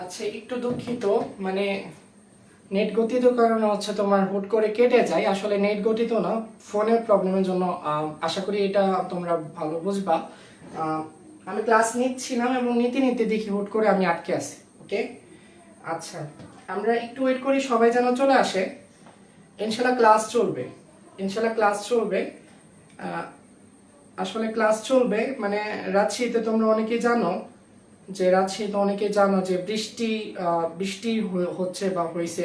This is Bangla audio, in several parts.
আচ্ছা, একটু দুঃখিত, মানে নেট গতির কারণে হচ্ছে তোমার হুট করে কেটে যায়। আসলে নেট গতিত না, ফোনের প্রবলেমের জন্য। আশা করি এটা তোমরা ভালো বুঝবা। আমি ক্লাস নিচ্ছিলাম এবং নিতে নিতে দেখি হুট করে আমি আটকে আছি। ওকে, আচ্ছা, আমরা একটু ওয়েট করি, সবাই যেন চলে আসে। ইনশাল্লাহ ক্লাস চলবে, ইনশাল্লাহ ক্লাস চলবে। আসলে ক্লাস চলবে, মানে রাজশাহীতে তোমরা অনেকেই জানো যে রাজশাহীতে অনেকে জানো যে বৃষ্টি বৃষ্টি হচ্ছে বা হয়েছে,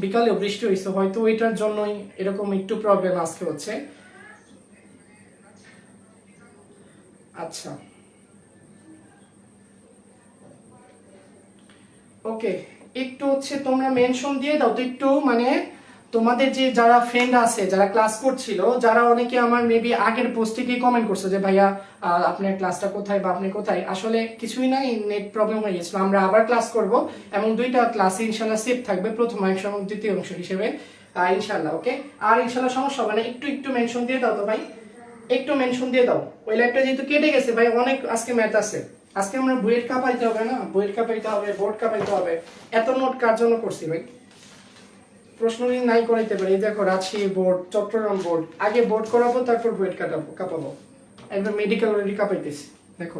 বিকালেও বৃষ্টি হয়েছে, হয়তো ওইটার জন্যই এরকম একটু প্রবলেম আজকে হচ্ছে। আচ্ছা, ওকে, একটু হচ্ছে তোমরা মেনশন দিয়ে দাও তো একটু, মানে তোমাদের যে যারা ফ্রেন্ড আছে, যারা ক্লাস করছিল, যারা অনেকে আমার মেবি আগের পোস্ট থেকে কমেন্ট করছে যে ভাইয়া আপনার ক্লাসটা কোথায় বা আপনি কোথায়। আসলে কিছুই নাই, নেট প্রবলেম হয়ে গেছিল। আমরা আবার ক্লাস করব এবং দুইটা ক্লাসে ইনশাল্লাহ সেভ থাকবে, প্রথম অংশ এবং দ্বিতীয় অংশ হিসেবে ইনশাল্লাহ। ওকে, আর ইনশাল্লাহ সমস্যা হবে না। একটু একটু মেনশন দিয়ে দাও তো ভাই, একটু মেনশন দিয়ে দাও। ওই লাইভটা যেহেতু কেটে গেছে ভাই, অনেক আজকে ম্যাথ আছে। আজকে আমরা বইয়ের কাপাইতে হবে না, বইয়ের কাপাইতে হবে, বোর্ড কাপাইতে হবে। এত নোট কার জন্য করছি ভাই? প্রশ্ন নাই করাইতে পারি। দেখো, রাজশাহী বোর্ড, চট্টগ্রাম বোর্ড, আগে বোর্ড করাবো, তারপর বইয়ের কাপাবো। একবার মেডিকেল অলরেডি কাপাইতেছি। দেখো,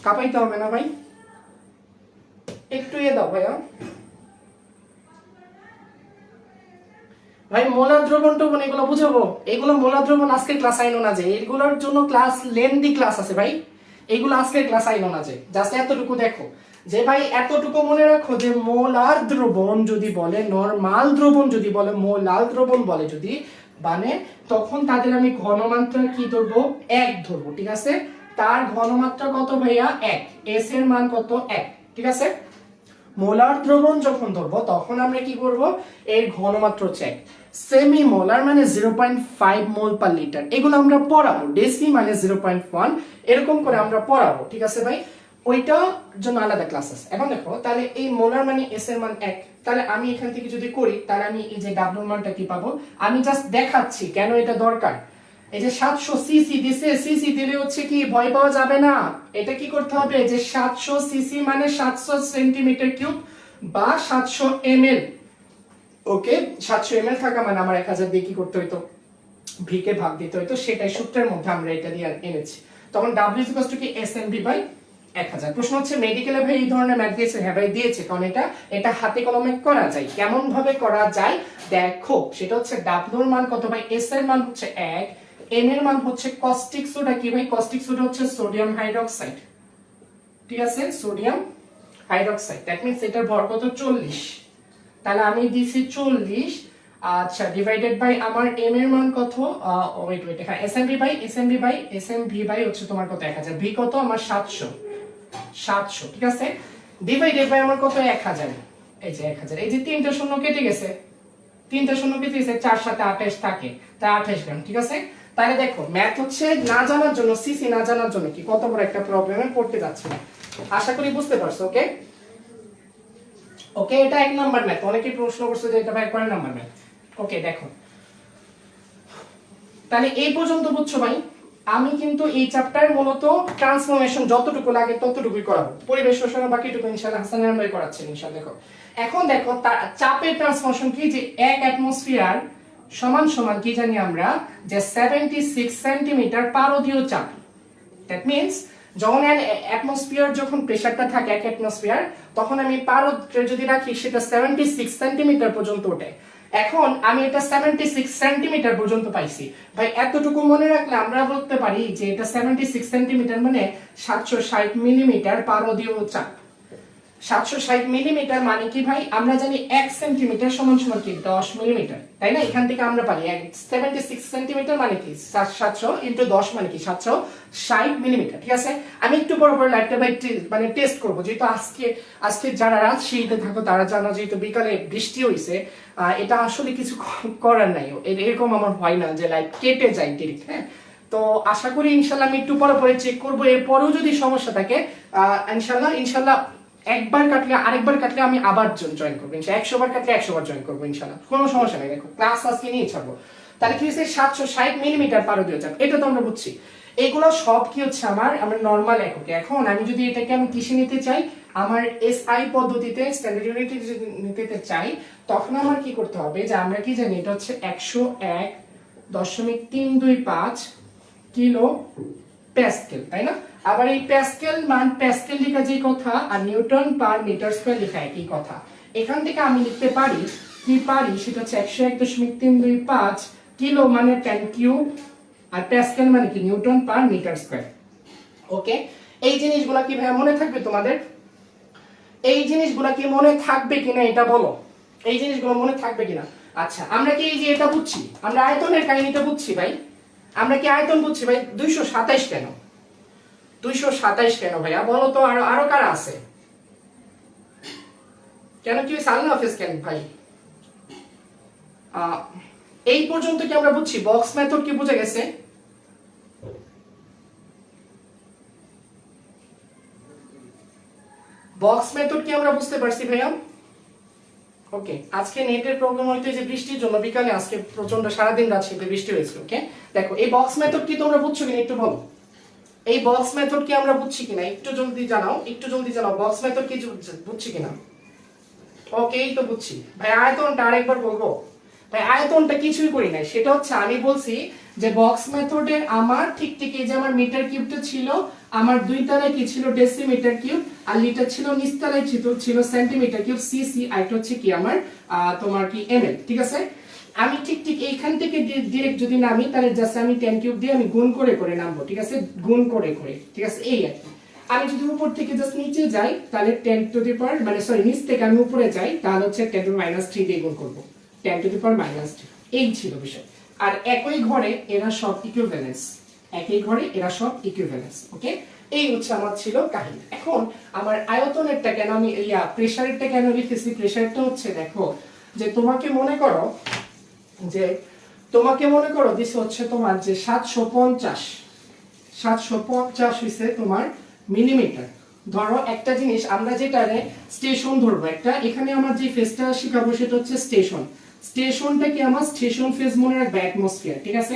কাপাইতে হবে না ভাই, একটু দাও ভাইয়া। ভাই মোলার দ্রবণ টবণ এগুলো বুঝাবো, এগুলো মোলার দ্রবণ আজকে ক্লাস আইনো না যে, এগুলোর জন্য ক্লাস লেন্দি ক্লাস আছে ভাই, এগুলো আজকে ক্লাস আইনো না যে। জাস্ট এতটুকু দেখো যে ভাই, এতটুকু মনে রাখো যে মোলার দ্রবণ যদি বলে, নরমাল দ্রবণ যদি বলে, মোলার দ্রবণ বলে যদি, মানে তখন তাদের আমি ঘনমাত্রা কি ধরবো? 1 ধরবো, ঠিক আছে? তার ঘনমাত্রা কত ভাইয়া? 1। এস এর মান কত? 1, ঠিক আছে? মোলার দ্রবণ যখন ধরবো তখন আমরা কি করব? এর ঘনমাত্রা হচ্ছে 1। সেমি মোলার মানে 0.5 মোল পার লিটার, এগুলো আমরা পড়াবো। ডেসি মানে 0.1, এরকম করে আমরা পড়াবো, ঠিক আছে ভাই? ওইটার জন্য আলাদা ক্লাস আছে। এখন দেখো, তাহলে এই মোলার মানে এস এর মান 1, তাহলে আমি এখান থেকে যদি করি, তাহলে আমি এই যে ডাব্লিউ মানটা কি পাবো? আমি জাস্ট দেখাচ্ছি কেন এটা দরকার। এই যে 700 সিসি দিছে, সিসি দিলে হচ্ছে কি ভয় পাওয়া যাবে না। এটা কি করতে হবে যে 700 সিসি মানে 700 সেন্টিমিটার কিউব বা 700 এমএল। ওকে, 700 এমএল থাকা মানে আমার 1000 দিয়ে কি করতে হইতো? ভি কে ভাগ দিতে হইতো। সেটাই সূত্রের মধ্যে আমরা এটা দিয়ে এনেছি। তখন W কি SMV বাই 1000। প্রশ্ন হচ্ছে মেডিকেলে ভাই এই ধরনের ম্যাথ দিয়েছে? হ্যাঁ ভাই দিয়েছে, কারণ এটা হাতে কলমে করা যায়। কেমন ভাবে করা যায় দেখো, সেটা হচ্ছে W এর মান কত ভাই? S এর মান হচ্ছে 1, M এর মান হচ্ছে কস্টিক সোডা। কি ভাই কস্টিক সোডা? হচ্ছে সোডিয়াম হাইড্রোক্সাইড, ঠিক আছে? Sodium hydroxide. দ্যাট মিন্স এটার ভর কত? 40। তাহলে আমি দিছি 40। আচ্ছা, ডিভাইডেড বাই আমার m এর মান কত? ওয়েট ওয়েট, হ্যাঁ, এসএমভি বাই হচ্ছে তোমার কত? 1000। ভি কত আমার? 700, ঠিক আছে? ডিভাইডেড বাই আমার কত? 1000। এই যে 1000, এই যে তিনটা শূন্য কেটে গেছে, তিনটা শূন্য কেটে গেছে, 4 7 28 থাকে, তাই 28 গ্রাম, ঠিক আছে? তাহলে দেখো, ম্যাথ হচ্ছে না জানার জন্য, সিসি না জানার জন্য কি কত বড় একটা প্রবলেমে পড়তে যাচ্ছে। আশা করি বুঝতে পারছো। ওকে, ওকে, এটা 1 নাম্বার ম্যাথ। অনেকেই প্রশ্ন করছে যে এটা ভাই কয় নাম্বার ম্যাথ। ওকে, দেখো, তাহলে এই পর্যন্ত বুঝছো ভাই? আমি কিন্তু এই চ্যাপ্টার মূলত ট্রান্সফরমেশন যতটুকু লাগে ততটুকুই করাবো। পরিবেশ শোষণ বাকিটুকু ইনশাআল্লাহ হাসান ভাই করাচ্ছেন ইনশাআল্লাহ। দেখো, এখন দেখো চাপের ট্রান্সফরমেশন কি, যে 1 অ্যাটমসফিয়ার সমান সমান কি জানি আমরা, যে 76 সেন্টিমিটার পারদীয় চাপ। দ্যাট মিন্স যখন অ্যাটমসফিয়ার যখন প্রেসারটা থাকে 1 অ্যাটমসফিয়ার, তখন আমি পারদ যদি রাখি সেটা 76 সেন্টিমিটার পর্যন্ত ওঠে। এখন আমি এটা 76 সেন্টিমিটার পর্যন্ত পাইছি ভাই। এতটুকু মনে রাখলে আমরা বলতে পারি যে এটা 76 সেন্টিমিটার মানে 760 মিলিমিটার পারদীয় চাপ। 760 মিলিমিটার মানে কি ভাই, আমরা জানি 1 সেন্টিমিটার সমান সমান কি 10 মিলিমিটার, তাই না? এখান থেকে আমরা পারি 76 সেন্টিমিটার মানে কি 700 ইনটু 10 মানে কি 760 মিলিমিটার, ঠিক আছে? আমি একটু পর পর লাইটটা ভাই মানে টেস্ট করব, যেহেতু আজকে যারা রাজশাহীতে থাকো তারা জানো, যেহেতু বিকালে বৃষ্টি হইছে, এটা আসলে কিছু করার নাই, এরকম আমার হয় না যে লাইট কেটে যায় ডিরেক্ট, হ্যাঁ। তো আশা করি ইনশাল্লাহ আমি একটু পরে পরে চেক করবো, এরপরেও যদি সমস্যা থাকে ইনশাল্লাহ একবার কাটলে আরেকবার কাটলে আমি আবার জয়েন করবো, 100 বার কাটলে 100 বার জয়েন করবো ইনশাল্লাহ, কোনো সমস্যা নেই। দেখো ক্লাস আজকে নিয়ে ছাড়বো, তাহলে কি হচ্ছে 760 মিলিমিটার পারদীয় চাপ, এটা তো আমরা বুঝছি। এগুলো সব কি হচ্ছে আমার নর্মাল এককে। এখন আমি যদি এটাকে আমি কিসে নিতে চাই, আমার এসআই পদ্ধতিতে স্ট্যান্ডার্ড ইউনিটে যদি নিতে চাই, তখন আমার কি করতে হবে, যে আমরা কি জানি এটা হচ্ছে 101.325 কিলো প্যাসকেল, তাই না? আবার এই প্যাসকেল মান প্যাসকেল লেখা যে কথা, আর নিউটন পার মিটার স্কয়ার লেখা একই কথা। এখান থেকে আমি লিখতে পারি সেটা হচ্ছে 101.325 কিলো মানে 10 কিউব, আর প্যাসকেল মানে কি নিউটন পার মিটার স্কয়ার। ওকে, এই জিনিসগুলো কি ভাই মনে থাকবে তোমাদের? এই জিনিসগুলো কি মনে থাকবে কিনা এটা বলো, এই জিনিসগুলো মনে থাকবে কিনা? আচ্ছা, আমরা কি এই যে এটা বুঝছি, আমরা আয়তনের কাহিনীটা বুঝছি ভাই, আমরা কি আয়তন বুঝছি ভাই? 227 কেন? 227 কেন ভাইয়া বলো তো? আরো কারা আছে? কেন কি আল্লাহ হাফেজ কেন ভাই? এই পর্যন্ত কি আমরা বুঝছি? বক্স মেথড কি বুঝে গেছে? বক্স মেথড কি আমরা বুঝতে পারছি ভাইয়া? ওকে, আজকে নেটের প্রবলেম হইতে যে বৃষ্টির জন্য বিকালে আজকে প্রচন্ড সারাদিন রাজশাহীতে বৃষ্টি হয়েছিল। ওকে, দেখো এই বক্স মেথড কি তোমরা বুঝছো কিনা একটু বলো। এই বক্স মেথড কি আমরা বুঝছি কিনা একটু জলদি জানাও, একটু জলদি জানাও বক্স মেথড কি বুঝছি কিনা। ওকে, এই তো বুঝছি ভাই। আয়তনটা আরেকবার বলবো ভাই, আয়তনটা কিছুই করি নাই, সেটা হচ্ছে আমি বলছি যে বক্স মেথডে আমার ঠিক এই যে আমার মিটার কিউবটা ছিল, আমার দুই তলায় কি ছিল ডেসিমিটার কিউব, আর লিটার ছিল নিচতলায় ছিল সেন্টিমিটার কিউব, সিসি, আর এটা হচ্ছে কি আমার তোমার কি এমএল, ঠিক আছে? আমি ঠিক এইখান থেকে ডাইরেক্ট যদি নামি, তাহলে জাস্ট আমি 10 কিউব দিয়ে আমি গুণ করে নামবো, ঠিক আছে? গুণ করে, ঠিক আছে? এই আর কি। আমি যদি উপর থেকে জাস্ট নিচে যাই, তাহলে 10 টু দি পাওয়ার মানে সরি নিচ থেকে আমি উপরে যাই, তাহলে হচ্ছে 10 টু দি মাইনাস 3 দিয়ে গুণ করব, 10 টু দি পাওয়ার মাইনাস 3। এই ছিল বিষয়। আর একই ঘরে এরা সব ইকুইভ্যালেন্স, একই ঘরে এরা সব ইকুইভ্যালেন্স। ওকে, এই হচ্ছে আমার ছিল কাহিনী। এখন আমার আয়তনেরটা কেন আমি প্রেসারেরটা কেন লিখেছি? প্রেসারটা হচ্ছে দেখো যে তোমাকে মনে করো দিস হচ্ছে তোমার যে 750 হইছে তোমার মিলিমিটার। ধরো একটা জিনিস আমরা যেটারে স্টেশন ধরবো, একটা এখানে আমার যে ফেজটা শিখাবো সেটা হচ্ছে স্টেশনটা কি আমার স্টেশন ফেজ মনে রাখবে অ্যাটমসফিয়ার, ঠিক আছে?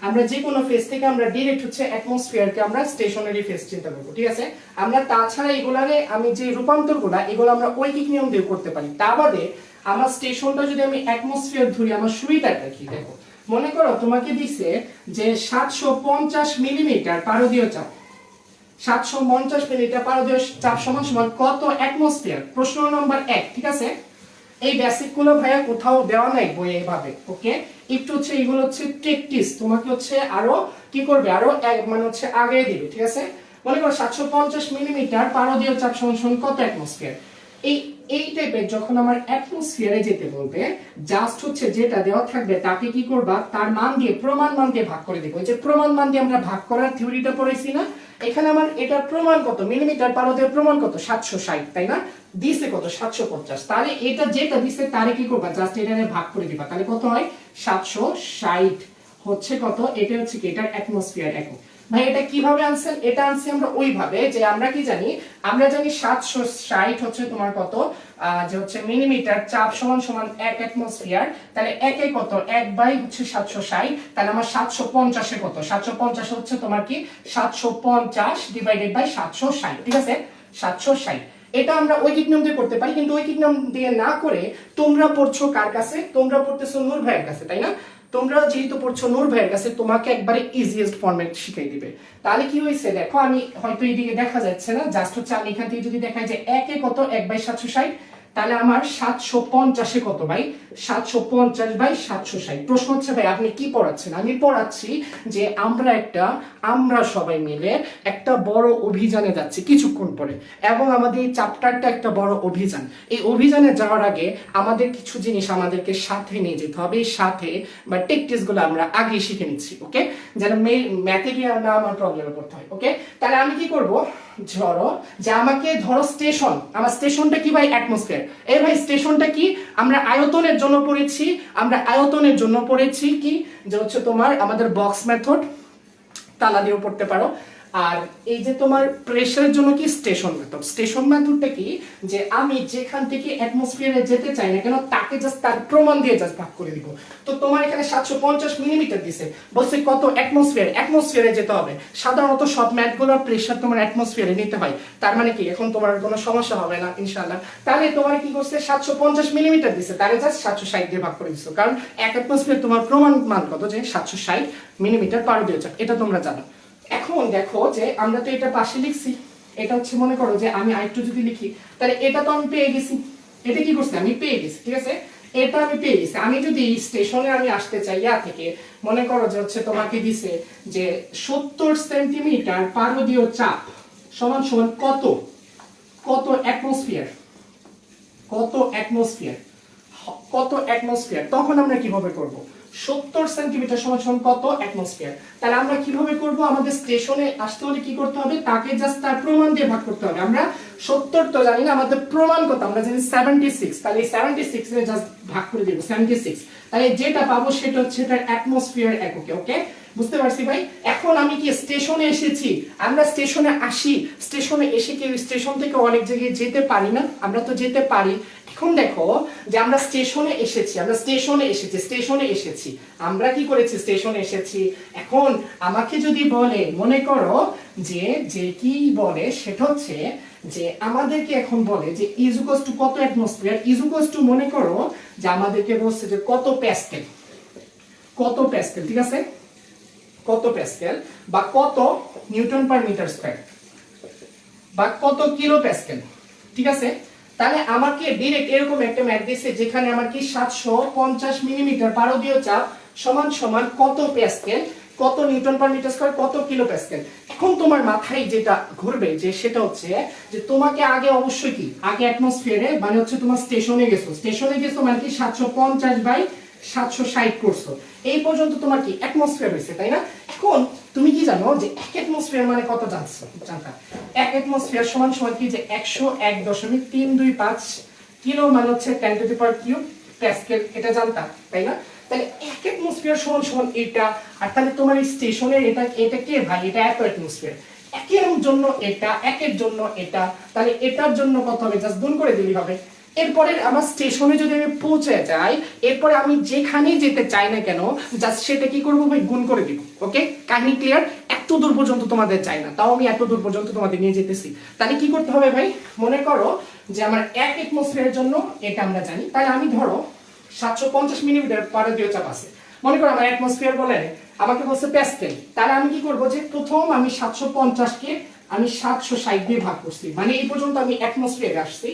আমরা যে কোনো ফেজ থেকে আমরা ডাইরেক্ট হচ্ছে অ্যাটমসফিয়ারকে আমরা স্টেশনারি ফেজ চিন্তা করব, ঠিক আছে? আমরা তাছাড়া এগুলারে আমি যে রূপান্তরগুলো এগুলো আমরা ঐকিক নিয়ম দিয়ে করতে পারি। তা বাদে আমার স্টেশনটা যদি আমি অ্যাটমসফিয়ার ধরি, আমার সুবিধাটা কি দেখো। মনে করো তোমাকে দিছে যে 750 মিলিমিটার পারদীয় চাপ, 750 মিলিমিটার পারদীয় চাপ সমান সমান কত অ্যাটমসফিয়ার? প্রশ্ন নম্বর 1, ঠিক আছে? এই বেসিক গুলো ভাইয়া কোথাও দেওয়া নাই বইয়ে এভাবে। ওকে, একটু হচ্ছে এগুলো হচ্ছে প্র্যাকটিস, তোমাকে হচ্ছে আরো কি করবে, আরো মানে হচ্ছে আগে দিবে, ঠিক আছে? মনে করো 750 মিলিমিটার পারদীয় চাপ সমান কত অ্যাটমসফিয়ার। এই টাইপের যখন আমার অ্যাটমসফিয়ারে যেতে বলবে, জাস্ট হচ্ছে যেটা দেওয়া থাকবে তাকে কি করবা, তার মান দিয়ে প্রমাণ মান দিয়ে ভাগ করে দেবো। যে প্রমাণ মান দিয়ে আমরা ভাগ করার থিওরিটা পড়াইছি না, এখানে আমার এটার প্রমাণ কত, মিলিমিটার পারদীয় প্রমাণ কত 760, তাই না? দিছে কত 750, তাহলে এটা যেটা দিছে তারে কি করবা, জাস্ট এটারে ভাগ করে দিবা, তাহলে কত হয় 760 হচ্ছে কত, এটা হচ্ছে কি এটার অ্যাটমসফিয়ার একক। ভাই এটা কিভাবে আনছেন? এটা আনছি আমরা ওইভাবে যে আমরা কি জানি, আমরা জানি 760 হচ্ছে তোমার কত, যে হচ্ছে মিলিমিটার চাপ সমান সমান 1 অ্যাটমসফিয়ার, তাহলে একে কত 1 বাই হচ্ছে 760, তাহলে আমার 750 এ কত, 750 হচ্ছে তোমার কি 750 ডিভাইডেড বাই 760, ঠিক আছে? 760 এটা আমরা ঐকিক নিয়ম দিয়ে করতে পারি, কিন্তু ঐকিক নিয়ম দিয়ে না করে তোমরা পড়ছো কার কাছে? তোমরা পড়তেছো নূর ভাইয়ের কাছে, তাই না? তোমরা যেহেতু পড়ছো নূর ভাইয়ের কাছে, তোমাকে একবারে ইজিয়েস্ট ফরম্যাট শিখিয়ে দিবে। তাহলে কি হয়েছে দেখো, আমি হয়তো এইদিকে দেখা যাচ্ছে না, জাস্ট হচ্ছে আমি এখান থেকে যদি দেখাই যে 1 এ কত 1 বাই 760, তাহলে আমার 750 কত ভাই? 750 বাই 760। প্রশ্ন হচ্ছে ভাই আপনি কি পড়াচ্ছেন? আমি পড়াচ্ছি যে আমরা সবাই মিলে একটা বড় অভিযানে যাচ্ছি কিছুক্ষণ পরে, এবং আমাদের এই চ্যাপ্টারটা একটা বড় অভিযান। এই অভিযানে যাওয়ার আগে আমাদের কিছু জিনিস আমাদেরকে সাথে নিয়ে যেতে হবে। এই সাথে বা টেকটিক্স গুলো আমরা আগে শিখে নিচ্ছি, ওকে, যেন ম্যাথে গিয়ে না আমার প্রবলেমে পড়তে হয়। ওকে, তাহলে আমি কি করব, ধরো যে আমাকে ধরো স্টেশন, আমার স্টেশনটা কি ভাই? অ্যাটমসফিয়ার। এই ভাই স্টেশনটা কি? আমরা আয়তনের জন্য পড়েছি কি যে হচ্ছে তোমার আমাদের বক্স মেথড, তালা দিয়েও পড়তে পারো। আর এই যে তোমার প্রেসারের জন্য কি? Station method. স্টেশন মেথডটা কি? যে আমি যেখান থেকে অ্যাটমসফিয়ারে যেতে চাই না কেন তাকে জাস্ট তার প্রমাণ দিয়ে জাস্ট ভাগ করে দিব। তো তোমার এখানে 750 মিলিমিটার দিছে, বলছে কত? অ্যাটমসফিয়ারে যেতে হবে। সাধারণত সব ম্যাথগুলোর প্রেসার তোমার অ্যাটমসফিয়ারে নিতে হয়। তার মানে কি এখন তোমার কোনো সমস্যা হবে না ইনশাআল্লাহ। তাহলে তোমার কি করছে? 750 মিলিমিটার দিছে, তাহলে জাস্ট 760 দিয়ে ভাগ করে দিছো, কারণ এক অ্যাটমসফিয়ার তোমার প্রমাণ মান কত? যে 760 মিলিমিটার পার দিয়ে চাপ, এটা তোমরা জানো। এখন দেখো যে আমরা তো এটা পাশে লিখছি, এটা হচ্ছে মনে করো যে আমি আরেকটু যদি লিখি, তাহলে এটা তো আমি পেয়ে গেছি। এটা কি করছি? আমি পেয়ে গেছি, ঠিক আছে, এটা আমি পেয়ে গেছি। আমি যদি স্টেশনে আমি আসতে চাই ইয়া থেকে, মনে করো যে হচ্ছে তোমাকে দিছে যে 70 সেন্টিমিটার পারদীয় চাপ সমান সমান কত অ্যাটমসফিয়ার, তখন আমরা কিভাবে করব? 70 সেন্টিমিটার সমান সমান কত? অ্যাটমসফিয়ার। তাহলে আমরা কিভাবে করব? আমাদের স্টেশনে আসতে হলে কি করতে হবে? তাকে জাস্ট তার প্রমাণ দিয়ে ভাগ করতে হবে। আমরা 70 তো জানি না, আমাদের প্রমাণ কত? আমরা জানি 76। তাহলে এই 76 এর জাস্ট ভাগ করে দেব 76। তাহলে যেটা পাবো সেটা হচ্ছে এটা অ্যাটমসফিয়ার এককে। ওকে, বুঝতে পারছি ভাই? এখন আমি কি স্টেশনে এসেছি, আমরা স্টেশনে আসি, স্টেশনে এসে কি স্টেশন থেকে অনেক জায়গায় যেতে পারি না? আমরা তো যেতে পারি। এখন দেখো যে আমরা স্টেশনে এসেছি, আমরা কি করেছি? স্টেশনে এসেছি। এখন আমাকে যদি বলে, মনে করো যে কি বলে সেটা হচ্ছে যে আমাদেরকে এখন বলে যে ইজ টু কত অ্যাটমসফিয়ার, ইজ টু মনে করো যে আমাদেরকে বলছে যে কত প্যাসকেল, ঠিক আছে, কত প্যাসকেল বা কত নিউটন পার মিটার স্কয়ার বা কত কিলো প্যাসকেল, ঠিক আছে। তাহলে আমাকে ডাইরেক্ট এরকম একটা ম্যাথ দিয়েছে যেখানে আমার কি 750 মিলিমিটার পারদীয় চাপ সমান সমান কত প্যাসকেল, কত নিউটন পার মিটার স্কয়ার, কত কিলো প্যাসকেল। এখন তোমার মাথায় যেটা ঘুরবে যে সেটা হচ্ছে যে তোমাকে আগে অবশ্যই কি আগে অ্যাটমসফিয়ারে মানে হচ্ছে তোমার স্টেশনে গেছো মানে কি 750 বাই 760 করছো, এই পর্যন্ত তোমার কি অ্যাটমসফিয়ার হয়েছে, তাই না? এখন তুমি কি জানো যে এক অ্যাটমসফিয়ার মানে কত জানতা? এক অ্যাটমসফিয়ার সমান সমান কি যে 101.325 কিলো মানে হচ্ছে 10 to the power cube Pascal, এটা জানতা, তাই না? তাহলে এক অ্যাটমসফিয়ার সমান সমান এটা। আর তাহলে তোমার এই স্টেশনের এটা কে ভাই? এটা এত অ্যাটমসফিয়ার। একের জন্য এটা, একের জন্য এটা, তাহলে এটার জন্য কত হবে? জাস্ট গুণ করে দিলেই হবে। এরপরে আমার স্টেশনে যদি আমি পৌঁছে যাই, এরপরে আমি যেখানেই যেতে চাই না কেন জাস্ট সেটা কি করবো ভাই? গুণ করে দিব। ওকে, কাহিনী ক্লিয়ার? এত দূর পর্যন্ত তোমাদের চাই না, তাও আমি এত দূর পর্যন্ত তোমাদের নিয়ে যেতেছি। তাহলে কি করতে হবে ভাই? মনে করো যে আমার এক অ্যাটমসফিয়ারের জন্য এটা আমরা জানি, তাহলে আমি ধরো 750 মিলিমিটার পারদীয় চাপ আছে, মনে করো আমার অ্যাটমসফিয়ার বলে আমাকে বলছে প্যাসকেল। তাহলে আমি কি করবো? যে প্রথম আমি 750 কে আমি 760 দিয়ে ভাগ করছি, মানে এই পর্যন্ত আমি অ্যাটমসফিয়ারে আসছি।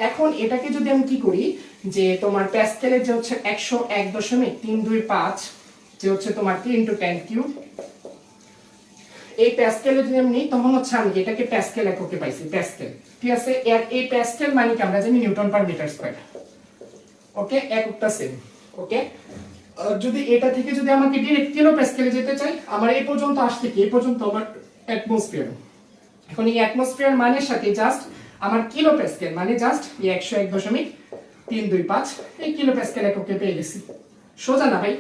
এখন এটাকে যদি আমি কি করি যে তোমার প্যাসকেলের যে হচ্ছে 101.325 যে হচ্ছে তোমার 3 × 10 কিউব, এই প্যাসকেলে যদি আমি নিই তখন হচ্ছে আমি এটাকে প্যাসকেল এককে পাইছি, প্যাসকেল, ঠিক আছে। আর এই প্যাসকেল মানে কি আমরা জানি নিউটন পার মিটার স্কয়ার। ওকে, এককটা সেম। ওকে, যদি এটা থেকে যদি আমাকে ডাইরেক্ট কিলো প্যাসকেলে যেতে চাই, আমার এই পর্যন্ত আসতে কি এই পর্যন্ত আমার অ্যাটমসফিয়ার। এখন এই অ্যাটমসফিয়ার মানের সাথে জাস্ট আমার কিলো প্যাসকেল মানে জাস্ট এই 101.325 এই কিলো প্যাসকেল এককে পেয়ে গেছি। সোজা না ভাই?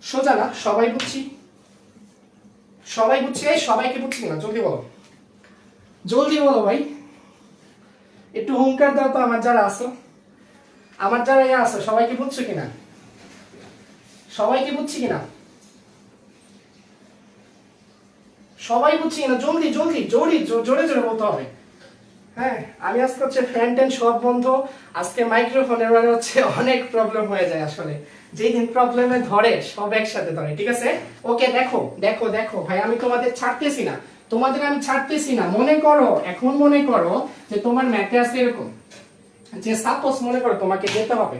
সোজা না? সবাই বুঝছি? এই সবাইকে বুঝছি না? জলদি বলো ভাই, একটু হুঙ্কার দাও তো আমার যারা আছো, সবাইকে বুঝছো কিনা? সবাই বুঝছি কিনা? জলদি জোরে বলতে হবে। হ্যাঁ, আমি আজকে হচ্ছে ফ্যান ট্যান সব বন্ধ, আজকে মাইক্রোফোনের মানে হচ্ছে অনেক প্রবলেম হয়ে যায় আসলে, যেই দিন প্রবলেমে ধরে সব একসাথে ধরে, ঠিক আছে। ওকে, দেখো ভাই, আমি তোমাদের ছাড়তেছি না, মনে করো যে তোমার ম্যাথে আছে এরকম যে সাপোজ মনে করো তোমাকে যেতে হবে,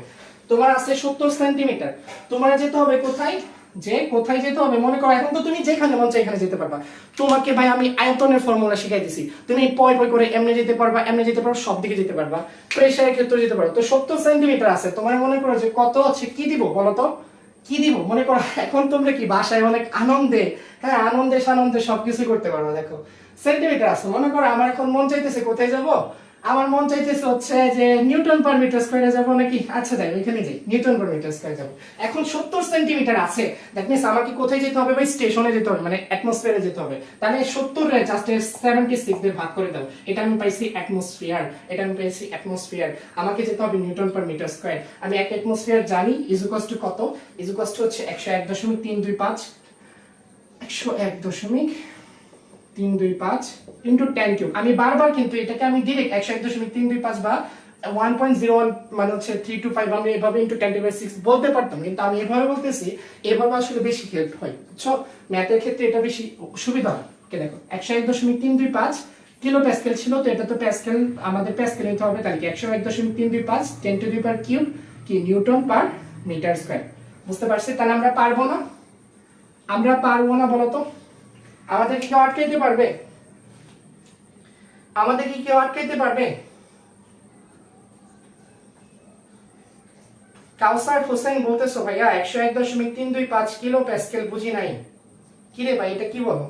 তোমার আছে 70 সেন্টিমিটার, তোমার যেতে হবে কোথায়, যে কোথায় যেতে হবে মনে করো, এখন তো তুমি যেখানে মন চায় এখানে যেতে পারবা। তোমাকে ভাই আমি আয়তনের ফর্মুলা শিখাই দিছি, তুমি পয় পয় করে এমনি যেতে পারবা, এমনি যেতে পারবা, সব দিকে যেতে পারবা, প্রেসারের ক্ষেত্রে যেতে পারো। তো 70 সেন্টিমিটার আছে, তোমার মনে করো যে কত আছে, কি দিব বলো তো, কি দিব মনে করো। এখন তোমরা কি বাসায় অনেক আনন্দে, হ্যাঁ আনন্দে সানন্দে সবকিছু করতে পারো। দেখো সেন্টিমিটার আছে, মনে করো আমার এখন মন চাইতেছে কোথায় যাব, আমার মন চাইতেছে হচ্ছে যে নিউটন পার মিটার স্কয়ারে যাব নাকি, আচ্ছা যাই ওইখানে যাই, নিউটন পার মিটার স্কয়ার যাব। এখন 70 সেন্টিমিটার আছে, দ্যাট মিন্স আমাকে কোথায় যেতে হবে ভাই, স্টেশনে যেতে হবে, মানে অ্যাটমসফিয়ারে যেতে হবে। তাহলে 70 রে জাস্ট 76 দিয়ে ভাগ করে দাও, এটা আমি পাইছি অ্যাটমসফিয়ার, এটা আমি পাইছি অ্যাটমসফিয়ার। আমাকে যেতে হবে নিউটন পার মিটার স্কয়ার। আমি এক অ্যাটমসফিয়ার জানি ইজ ইকুয়ালস টু কত, ইজ ইকুয়ালস টু হচ্ছে 101.325, 101.325 ইন্টু 10 কিউব। আমি বারবার কিন্তু এটাকে আমি ডিরেক্ট 101.325 বা 1.01 মানে হচ্ছে 325 আমি এভাবে ইন্টু 10⁶ বলতে পারতাম, কিন্তু আমি এভাবে বলতেছি, এভাবে আসলে বেশি হেল্প হয়, বুঝছো, ম্যাথের ক্ষেত্রে এটা বেশি সুবিধা হয়। কে দেখো 101.325 কিলো প্যাসকেল ছিল, তো এটা তো প্যাসকেল, আমাদের প্যাসকেল নিতে হবে, তাহলে কি 101.325 10 টু দি পাওয়ার কিউব কি নিউটন পার মিটার স্কয়ার। বুঝতে পারছি? তাহলে আমরা পারবো না, আমরা পারবো না বলো তো, আমাদের কি কেউ আটকাইতে পারবে, আমাদের কি কেউ আটকাইতে পারবে? কাউসার হোসেন বলতেছো ভাইয়া 101.325 কিলো প্যাসকেল, বুঝি নাই কি রে ভাই, এটা কি বলো?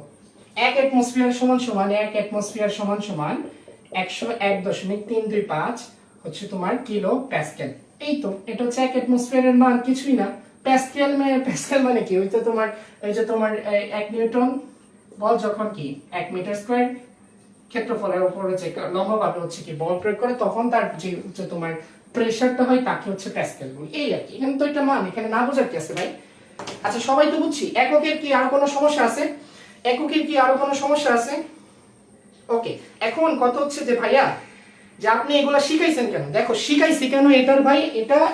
এক অ্যাটমসফিয়ার সমান সমান, এক অ্যাটমসফিয়ার সমান সমান 101.325 হচ্ছে তোমার কিলো প্যাসকেল। এই তো এটা হচ্ছে এক অ্যাটমসফিয়ারের মান, কিছুই না। প্যাসকেল প্যাসকেল মানে কি, ওই তো তোমার এই যে তোমার 1 নিউটন বল যখন কি 1 মিটার স্কয়ার ক্ষেত্রফলের উপর হচ্ছে লম্বভাবে হচ্ছে কি বল প্রয়োগ করে, তখন তার যে তোমার প্রেসারটা হয় তাকে হচ্ছে প্যাসকেল বলি। এই আর কি, এখানে তো এটা মান, এখানে না বোঝার কি আছে ভাই? আচ্ছা সবাই তো বুঝছি। এককের কি আরো কোনো সমস্যা আছে? এককের কি আরো কোনো সমস্যা আছে? ওকে, এখন কত হচ্ছে যে ভাইয়া যে আপনি এগুলা শিখাইছেন কেন? দেখো শিখাইছি কেন এটার ভাই,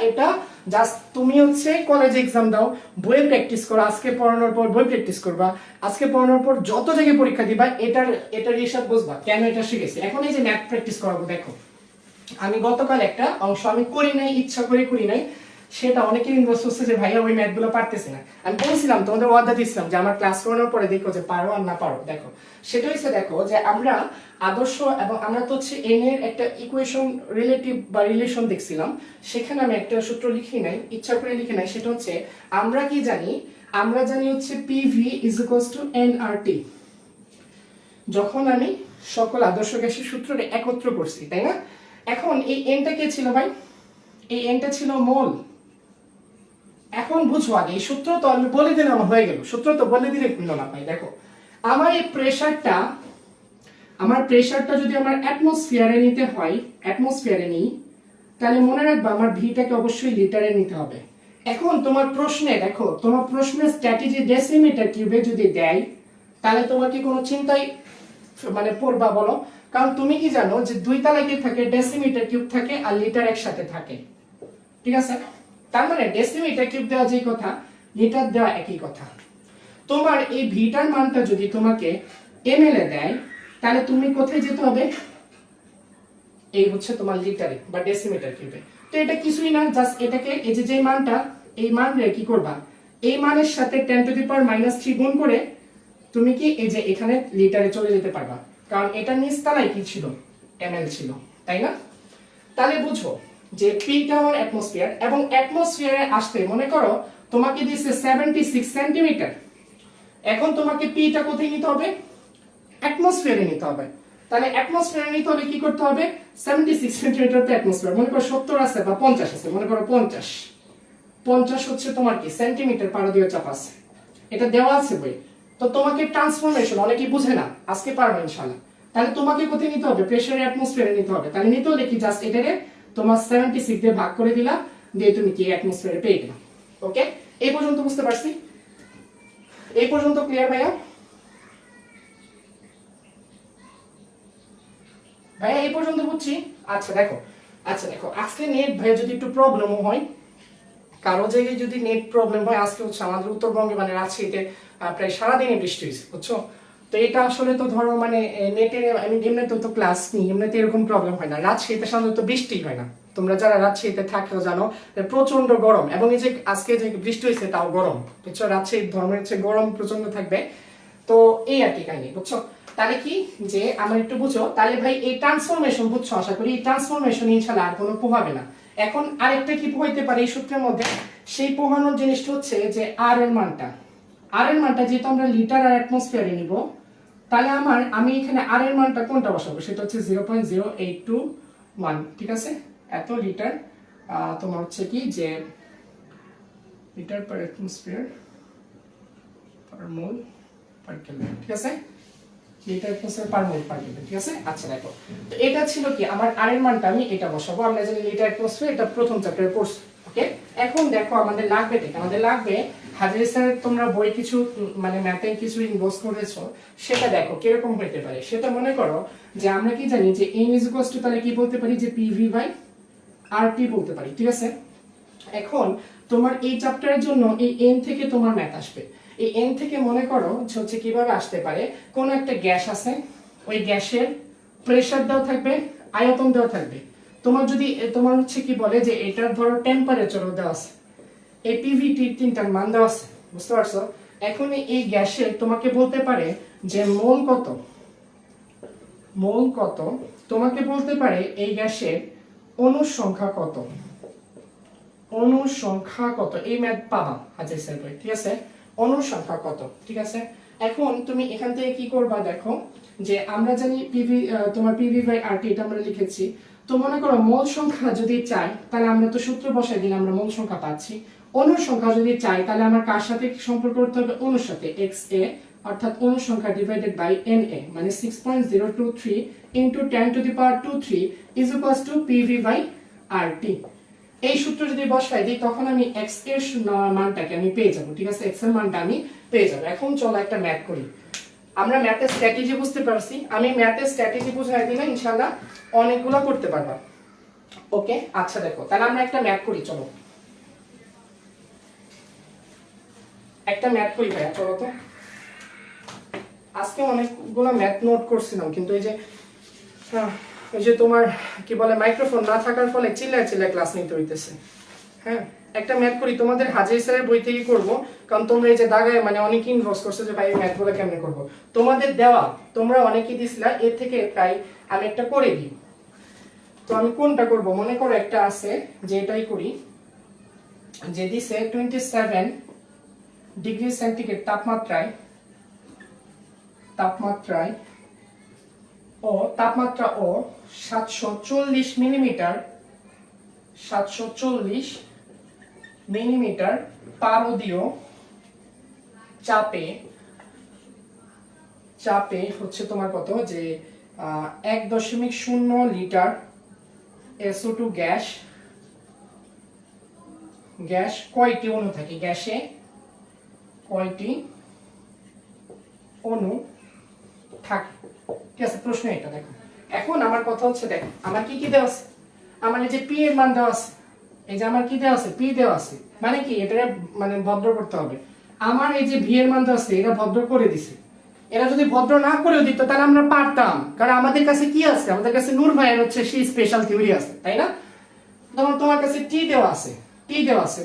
এটা জাস্ট তুমি হচ্ছে কলেজে এক্সাম দাও, বই প্র্যাকটিস করো, আজকে পড়ানোর পর বই প্র্যাকটিস করবা, আজকে পড়ানোর পর যত জায়গায় পরীক্ষা দিবা এটার হিসাব বুঝবা কেন এটা শিখেছি। এখন এই যে ম্যাথ প্র্যাকটিস করাবো, দেখো আমি গতকাল একটা অংশ আমি করি নাই, ইচ্ছা করে করি নাই, সেটা অনেকে ইনভেস্ট করছে যে ভাইয়া ওই ম্যাথ গুলো পারতেছে না। আমি বলছিলাম তোমাদের ওয়াদা দিচ্ছিলাম যে আমার ক্লাস করানোর পরে দেখো যে পারো আর না পারো। দেখো সেটা হচ্ছে, দেখো যে আমরা আদর্শ এবং আমরা তো হচ্ছে এন এর একটা ইকুয়েশন রিলেটিভ বা রিলেশন দেখছিলাম, সেখানে আমি একটা সূত্র লিখি নাই, ইচ্ছা করে লিখি নাই। সেটা হচ্ছে আমরা কি জানি, আমরা জানি হচ্ছে PV is equals two nRT. যখন আমি সকল আদর্শ গ্যাসের সূত্রটা একত্র করছি, তাই না? এখন এই এনটা কে ছিল ভাই? এই এনটা ছিল মোল। এখন বুঝো আগে এই সূত্র তো আমি বলে দিলাম, হয়ে গেল, সূত্র তো বলে দিলে খুলল না ভাই। দেখো আমার এই প্রেসারটা, আমার প্রেসারটা যদি আমার অ্যাটমসফিয়ারে নিতে হয়, অ্যাটমসফিয়ারে নিই, তাহলে মনে রাখবা আমার ভিটাকে অবশ্যই লিটারে নিতে হবে। এখন তোমার প্রশ্নে দেখো, তোমার প্রশ্নের স্ট্র্যাটেজি ডেসিমিটার কিউবে যদি দেয়, তাহলে তোমার কি কোনো চিন্তাই মানে পড়বা বলো? কারণ তুমি কি জানো যে দুই তালায় কি থাকে, ডেসিমিটার কিউব থাকে আর লিটার একসাথে থাকে, ঠিক আছে? তার মানে ডেসিমিটার কিউব দেওয়া যেই কথা, লিটার দেওয়া একই কথা। তোমার এই ভিটার মানটা যদি তোমাকে এমএল এ দেয়, তাহলে তুমি কোথায় যেতে হবে? এই হচ্ছে তোমার লিটারে বা ডেসিমিটার কিউবে। তো এটা কিছুই না, জাস্ট এটাকে এই যে মানটা, এই মানরে কি করবা, এই মানের সাথে 10⁻³ গুণ করে তুমি কি এই যে এখানে লিটারে চলে যেতে পারবা, কারণ এটা নিচ তলায় কি ছিল, এমএল ছিল, তাই না? তাহলে বুঝো যে পিটা আমার অ্যাটমসফিয়ার, এবং অ্যাটমসফিয়ারে আসতে মনে করো তোমাকে দিচ্ছে 76 সেন্টিমিটার। এখন তোমাকে পিটা কোথায় নিতে হবে? অ্যাটমসফিয়ারে নিতে হবে। তাহলে অ্যাটমসফিয়ারে নিতে হলে কি করতে হবে? 76 সেন্টিমিটার তো অ্যাটমসফিয়ার, মনে করো 70 আছে বা 50 আছে, মনে করো 50 হচ্ছে তোমার কি সেন্টিমিটার পারদীয় চাপ আছে, এটা দেওয়া আছে বই। তো তোমাকে ট্রান্সফরমেশন অনেকেই বুঝে না, আজকে পারবে ইনশাআল্লাহ। তাহলে তোমাকে কোথায় নিতে হবে? প্রেসারের অ্যাটমসফিয়ারে নিতে হবে। তাহলে নিতে হলে কি জাস্ট এটাকে তোমার 76 দিয়ে ভাগ করে দিলা, দিয়ে তুমি কি অ্যাটমসফিয়ারে পেয়ে গেলা। ওকে, এই পর্যন্ত বুঝতে পারছি? এই পর্যন্ত ক্লিয়ার ভাইয়া? ভাইয়া এই পর্যন্ত বুঝছি? আচ্ছা দেখো, আজকে নেট ভাইয়া যদি একটু প্রবলেমও হয়, কারো জায়গায় যদি নেট প্রবলেম হয়, আজকে হচ্ছে আমাদের উত্তরবঙ্গে মানে রাজশাহীতে প্রায় সারাদিনই বৃষ্টি হয়েছে, বুঝছো? তো এটা আসলে তো ধরো মানে নেটের, আমি এমনিতে তো ক্লাস নিই, এমনিতে এরকম প্রবলেম হয় না, রাজশাহীতে সাধারণত বৃষ্টি হয় না, তোমরা যারা রাজশাহীতে থাকো জানো প্রচন্ড গরম, এবং এই যে আজকে যে বৃষ্টি হয়েছে তাও গরম, বুঝছো? রাজশাহীর ধর্মের হচ্ছে গরম প্রচন্ড থাকবে। তো এই আর কি কাহিনী, বুঝছো? তাহলে কি যে আমার একটু বুঝো, তাহলে ভাই এই ট্রান্সফরমেশন বুঝছো? আশা করি এই ট্রান্সফরমেশন ইনশাআল্লাহ আর কোনো পোহাবে না। এখন আরেকটা কি পোহাইতে পারে এই সূত্রের মধ্যে, সেই পোহানোর জিনিসটা হচ্ছে যে আর এর মানটা যেহেতু আমরা লিটার আর অ্যাটমসফিয়ারে নিব, তাহলে আমি এখানে আর এর মানটা কোনটা বসাবো, সেটা হচ্ছে 0.0821, ঠিক আছে? এত লিটার তোমার হচ্ছে কি যে litre per atmosphere per mole per kelvin, ঠিক আছে? Litre atmosphere per mole per kelvin, ঠিক আছে? আচ্ছা দেখো, তো এটা ছিল কি আমার আর এর মানটা আমি এটা বসাবো। আমরা জানি লিটার অ্যাটমসফিয়ার, এটা প্রথম চ্যাপ্টারে পড়ছি, ওকে? এখন দেখো আমাদের লাগবে ঠিক, আমাদের লাগবে হাজারি স্যার তোমরা বই কিছু মানে ম্যাথে কিছু ইনভেস্ট করেছো, সেটা দেখো কিরকম হতে পারে। সেটা মনে করো যে আমরা কি জানি যে n ইজ ইকুয়ালস টু, তাহলে কি বলতে পারি যে PV বাই RT বলতে পারি, ঠিক আছে? এখন তোমার এই চ্যাপ্টারের জন্য এই n থেকে তোমার ম্যাথ আসবে। এই n থেকে মনে করো হচ্ছে কিভাবে আসতে পারে, কোন একটা গ্যাস আছে, ওই গ্যাসের প্রেসার দেওয়া থাকবে, আয়তন দেওয়া থাকবে। তোমার যদি তোমার হচ্ছে কি বলে যে এটার ধরো টেম্পারেচারও দেওয়া আছে, এই পিভিটির তিনটার মান দেওয়া আছে, বুঝতে পারছো? এখন এই গ্যাসের তোমাকে বলতে পারে যে মোল কত, তোমাকে বলতে পারে এই গ্যাসের অণুর সংখ্যা কত, এই ম্যাথ পাবা হাজার স্যার বই, ঠিক আছে? অণুর সংখ্যা কত, ঠিক আছে? এখন তুমি এখান থেকে কি করবা দেখো, যে আমরা জানি তোমার পিভি বাই আরটি, এটা আমরা লিখেছি। তো মনে করো মোল সংখ্যা যদি চাই, তাহলে আমরা তো সূত্র বসাই দিলে আমরা মোল সংখ্যা পাচ্ছি। অণুর সংখ্যা যদি চাই, তাহলে আমার কার সাথে সম্পর্ক করতে হবে? অণুর সাথে, XA, অর্থাৎ অণুর সংখ্যা ডিভাইডেড বাই NA, মানে 6.023 into 10 to the power 23 is equals to PV by RT। এই সূত্র যদি বসাই দিই, তখন আমি x এর মানটাকে আমি পেয়ে যাব, ঠিক আছে? x এর মানটা আমি পেয়ে যাব। এখন চলো একটা ম্যাথ করি। আমরা ম্যাথের স্ট্র্যাটেজি বুঝতে পারছি, আমি ম্যাথের স্ট্র্যাটেজি বুঝাই দিলে ইনশাআল্লাহ অনেকগুলো করতে পারবা, ওকে? আচ্ছা দেখো, তাহলে আমরা একটা ম্যাথ করি, চলো একটা ম্যাথ করি ভাইয়া, চলো তো। আজকে অনেকগুলো ম্যাথ নোট করছিলাম, কিন্তু এই যে তোমার কি বলে মাইক্রোফোন না থাকার ফলে চিল্লায় ক্লাস নিতে হইতেছে। হ্যাঁ, একটা ম্যাথ করি, তোমাদের হাজারি স্যারের বই থেকে করব, কারণ তোমরা এই যে দাগায় মানে অনেক ইনভেস্ট করছো যে ভাই এই ম্যাথগুলো কেমনে করব। তোমাদের দেওয়া তোমরা অনেকেই দিছিলা, এর থেকে প্রায় আমি একটা করে দিই। তো আমি কোনটা করব, মনে করো একটা আছে যে এটাই করি, যে দিছে 27 ডিগ্রি সেন্টিগ্রেড তাপমাত্রায় তাপমাত্রা ও 740 মিলিমিটার পারদীয় চাপে হচ্ছে তোমার কত, যে 1.0 লিটার SO2 গ্যাস কয়টি অণু থাকে, গ্যাসে কয়টি অণু থাকে, ঠিক আছে? প্রশ্ন এটা দেখো। এখন আমার কথা হচ্ছে, দেখো আমার কি দেওয়া আছে, আমার এই যে পি এর মান দেওয়া আছে, এই যে আমার কি দেওয়া আছে, পি দেওয়া আছে, মানে কি এটা মানে ভদ্র করতে হবে। আমার এই যে ভি এর মান দেওয়া আছে, এটা ভদ্র করে দিছে। এরা যদি ভদ্র না করেও দিত তাহলে আমরা পারতাম, কারণ আমাদের কাছে কি আছে, আমাদের কাছে নূর ভাইয়ের হচ্ছে সেই স্পেশাল থিওরি আছে, তাই না? তোমার কাছে টি দেওয়া আছে,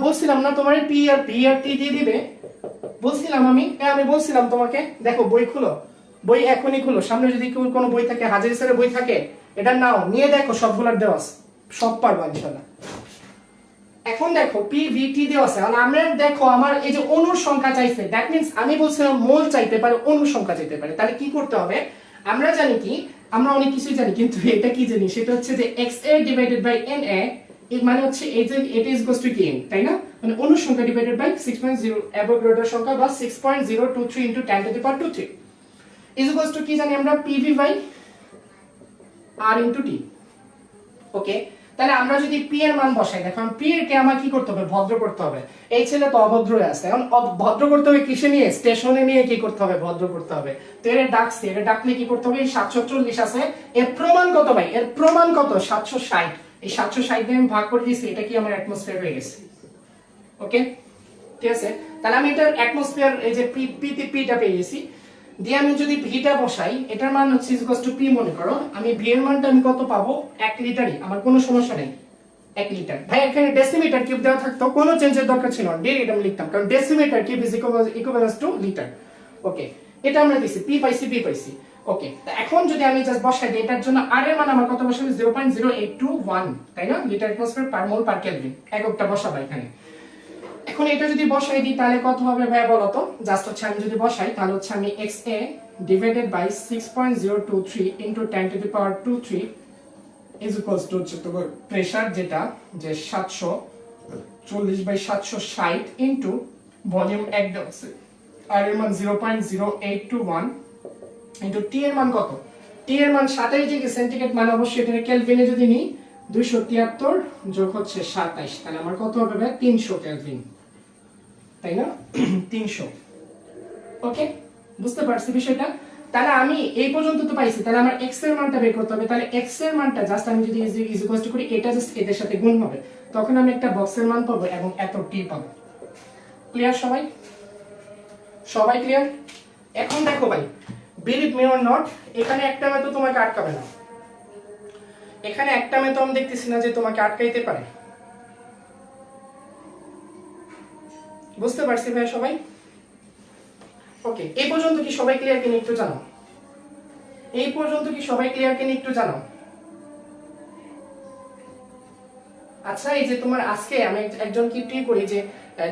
বলছিলাম না তোমার পি আর টি দিয়ে দিবে, বলছিলাম আমি বলছিলাম তোমাকে। দেখো বই খুলো, বই এখনই খুলো, সামনে যদি কোনো বই থাকে, হাজারি স্যারের বই থাকে, এটা নাও, নিয়ে দেখো সবগুলোর দেওয়া আছে, সব পারবা ইনশাআল্লাহ। এখন দেখো PVT দেওয়া আছে, আর আমরা দেখো আমার এই যে অণুর সংখ্যা চাইছে, দ্যাট মিন্স আমি বলছিলাম মোল চাইতে পারে, অণুর সংখ্যা চাইতে পারে। তাহলে কি করতে হবে, আমরা জানি কি, আমরা অনেক কিছুই জানি, কিন্তু এটা কি জানি, সেটা হচ্ছে যে XA ডিভাইডেড বাই NA, মানে হচ্ছে এই যে এটা ইজ ইকুয়ালস টু কি, তাই না? মানে অণুর সংখ্যা ডিভাইডেড বাই 6.0 অ্যাভোগাড্রোর সংখ্যা, বা 6.023 into 10 to the power 23 is equals to কি জানি আমরা, PV by R into T, okay? তাহলে আমরা যদি পি এর মান বসাই, দেখো পি এর কে আমার কি করতে হবে, ভদ্র করতে হবে। এই ছেলে তো অভদ্র আছে, এখন ভদ্র করতে হবে কিসে নিয়ে, স্টেশনে নিয়ে কি করতে হবে, ভদ্র করতে হবে। তো এর ডাকছে, এর ডাকলে কি করতে হবে, 740 আছে, এর প্রমাণ কত ভাই, এর প্রমাণ কত 760, এই 760 দিয়ে আমি ভাগ করে দিয়েছি, এটা কি আমার অ্যাটমসফিয়ার হয়ে গেছে, ওকে? ঠিক আছে, তাহলে আমি এটার অ্যাটমসফিয়ার এই যে পিটা পেয়ে গেছি। দিয়ে আমি যদি ভিটা বসাই, এটার মান হচ্ছে ইকুয়াল টু পি মনে করো, আমি ভি এর মানটা আমি কত পাবো, 1 লিটারই, আমার কোনো সমস্যা নেই 1 লিটার। ভাই এখানে ডেসিমিটার কিউব দেওয়া থাকতো, কোনো চেঞ্জের দরকার ছিল না, ডিরেক্ট আমি লিখতাম, কারণ decimetre cube is equivalence to litre. Okay, এটা আমরা দিছি, পি পাইছি। ওকে, এখন যদি আমি জাস্ট বসাই দিই, এটার জন্য আর এর মান আমার কত বসাবো, 0.0821, তাই না, litre atmosphere per mole per kelvin, এককটা বসাবো এখানে। এখন এটা যদি বসাই দিই তাহলে কত হবে ভাই বলো তো, জাস্ট হচ্ছে আমি যদি বসাই তাহলে হচ্ছে আমি XA divided by 6.023 into 10 to the power 23 is equals to হচ্ছে তোমার প্রেসার, যেটা যে 740/760 ইনটু ভলিউম 1 আছে, আর এর মান 0.0821 ইনটু টি এর মান কত, টি এর মান 27 ডিগ্রি সেন্টিগ্রেড, মানে অবশ্যই এটা কেলভিনে যদি নিই 273 যোগ হচ্ছে 27, তাহলে আমার কত হবে ভাই, 300 কেলভিন, তাই না 300। ওকে, বুঝতে পারছি বিষয়টা। তাহলে আমি এই পর্যন্ত তো পাইছি, তাহলে আমার x এর মানটা বের করতে হবে, তাহলে x এর মানটা জাস্ট আমি যদি ইজ ইকুয়াল টু করি, এটা জাস্ট এদের সাথে গুণ হবে, তখন আমি একটা বক্সের মান পাবো এবং এত টি পাবো। ক্লিয়ার সবাই? সবাই ক্লিয়ার? এখন দেখো ভাই, বিলিভ মি অর নট, এখানে একটা মেথড তোমাকে আটকাবে না, এখানে একটা মেথড আমি দেখতেছি না যে তোমাকে আটকাইতে পারে। বুঝতে পারছি ভাই সবাই? ওকে, এই পর্যন্ত কি সবাই ক্লিয়ার কিনা একটু জানাও, এই পর্যন্ত কি সবাই ক্লিয়ার কিনা একটু জানাও। আচ্ছা, এই যে তোমার আজকে আমি একজন কি ট্রি করি যে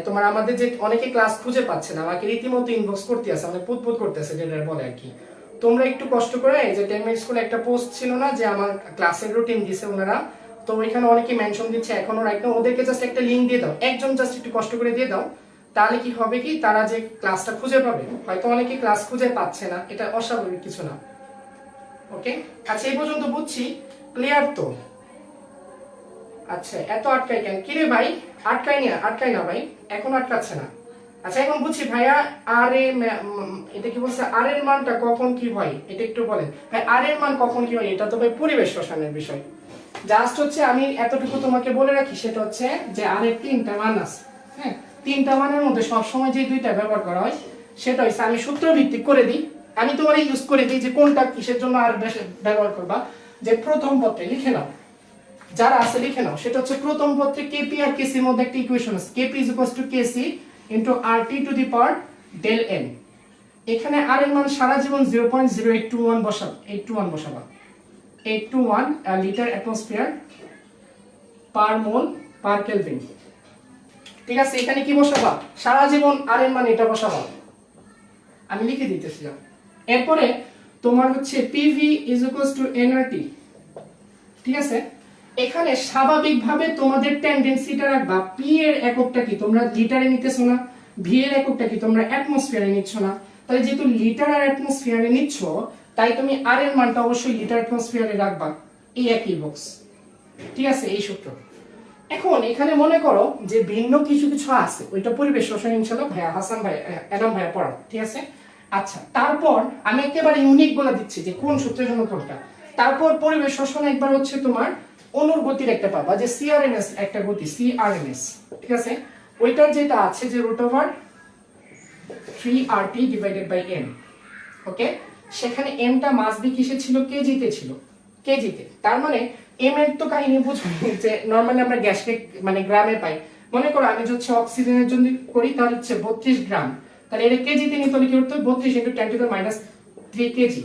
তোমার আমাদের যে অনেকে ক্লাস খুঁজে পাচ্ছে না, আমাকে রীতিমতো ইনবক্স করতে আছে, মানে পুতপুত করতেছে, যেটা বলে আর কি। তোমরা একটু কষ্ট করে, এই যে 10 মিনিট স্কুলে একটা পোস্ট ছিল না যে আমার ক্লাসের রুটিন দিছে ওনারা, তো ওইখানে অনেকে মেনশন দিচ্ছে এখনো রাইট না, ওদেরকে জাস্ট একটা লিংক দিয়ে দাও, একজন জাস্ট একটু কষ্ট করে দিয়ে দাও, তাহলে কি হবে কি, তারা যে ক্লাসটা খুঁজে পাবে, হয়তো অনেকে ক্লাস খুঁজে পাচ্ছে না, এটা অস্বাভাবিক কিছু না। ওকে, আচ্ছা এই পর্যন্ত বুঝছি, ক্লিয়ার তো? আচ্ছা, এত আটকাই কেন, কিরে ভাই, আটকাই না ভাই, এখন আটকাচ্ছে না। আচ্ছা এখন বুঝছি ভাইয়া, আর এটা কি বলছে, আর এর মানটা কখন কি হয় এটা একটু বলেন ভাই, আর এর মান কখন কি হয়, এটা তো ভাই পরিবেশ রসায়নের বিষয়। জাস্ট হচ্ছে আমি এতটুকু তোমাকে বলে রাখি, সেটা হচ্ছে যে আর এর 3টা মান আছে, হ্যাঁ, 3টা মানের মধ্যে সবসময় যে 2টা ব্যবহার করা হয়, সেটা হচ্ছে আমি সূত্র ভিত্তিক করে দিই, আমি তোমার ইউজ করে দিই যে কোনটা কিসের জন্য আর ব্যবহার করবা। যে প্রথম পত্রে লিখে নাও, যারা আছে লিখে নাও, সেটা হচ্ছে প্রথম পত্রে কেপি আর কেসির মধ্যে একটা ইকুয়েশন আছে, KP is equal to KC into RT to the power del N. এখানে আর এর মান সারা জীবন 0.0821 বসাবো, 821 বসাবা, 821 litre atmosphere per mole per kelvin. ঠিক আছে, এখানে কি বসাবা, সারা জীবন আর এর মান এটা বসাবা, আমি লিখে দিতেছিলাম। এরপরে তোমার হচ্ছে PV is equal two nRT. ঠিক আছে, এখানে স্বাভাবিকভাবে তোমাদের টেন্ডেন্সিটা রাখবা, পি এর এককটা কি তোমরা লিটারে নিতেছো না, ভি এর এককটা কি তোমরা অ্যাটমসফিয়ারে নিচ্ছ না, তাহলে যেহেতু লিটার আর অ্যাটমসফিয়ারে নিচ্ছ, তাই তুমি আর এর মানটা অবশ্যই লিটার অ্যাটমসফিয়ারে রাখবা, এই একই বক্স। ঠিক আছে, এই সূত্র। এখন এখানে মনে করো যে ভিন্ন কিছু কিছু আছে, ওইটা পরিবেশ রসায়ন ইনশাআল্লাহ ভাইয়া হাসান ভাই এনাম ভাইয়া পড়াও, ঠিক আছে। আচ্ছা, তারপর আমি একেবারে ইউনিক বলে দিচ্ছি যে কোন সূত্রের জন্য কোনটা। তারপর পরিবেশ রসায়ন একবার হচ্ছে তোমার অনুর গতির একটা পাবা, যে সিআরএমএস একটা গতি, সিআরএমএস, ঠিক আছে, ওইটার যেটা আছে যে √3RT ডিভাইডেড বাই m। ওকে, সেখানে mটা মাস বি কিসে ছিল, কেজিতে ছিল, কেজিতে। তার মানে m এর তো কাহিনী বুঝো যে নরমালি আমরা গ্যাসকে মানে গ্রামে পাই, মনে করো আমি হচ্ছে অক্সিজেনের জন্য করি, তাহলে হচ্ছে 32 গ্রাম, তাহলে এটা কেজিতে নিতে হলে কি করতে হবে, 32 × 10⁻³ কেজি।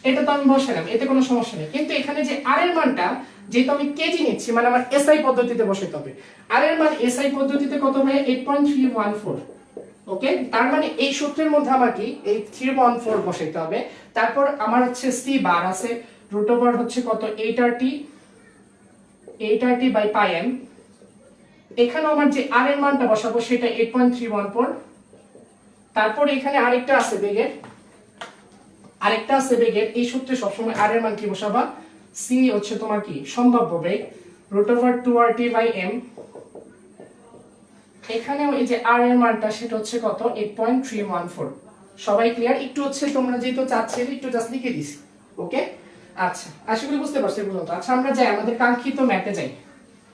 এটা তো আমি বসালাম, এতে কোনো সমস্যা নেই, কিন্তু এখানে যে আর এর মানটা, যেহেতু আমি কেজি নিচ্ছি, মানে আমার এসআই পদ্ধতিতে বসাতে হবে, আর এর মান এসআই পদ্ধতিতে কত হয়, 8.314। ওকে, তার মানে এই সূত্রের মধ্যে আমার কি এই 314 বসাইতে হবে। তারপর আমার হচ্ছে সি বার আছে, √ হচ্ছে কত, 8RT বাই পাই এম। এখানে আমার যে আর এর মানটা বসাবো সেটা 8.314। তারপর এখানে আরেকটা আছে বেগের, এই সূত্রে সবসময় আর এর মান কি বসাবা, সি হচ্ছে তোমার কি সম্ভাব্য বেগ, √2RT বাই এম। এখানেও এই যে আর এর মানটা সেটা হচ্ছে কত, 8.314। সবাই ক্লিয়ার? একটু হচ্ছে তোমরা যেহেতু চাচ্ছিলে একটু জাস্ট লিখে দিছি। ওকে, আচ্ছা আশা করি বুঝতে পারছো পর্যন্ত। আচ্ছা আমরা যাই আমাদের কাঙ্ক্ষিত ম্যাথে যাই,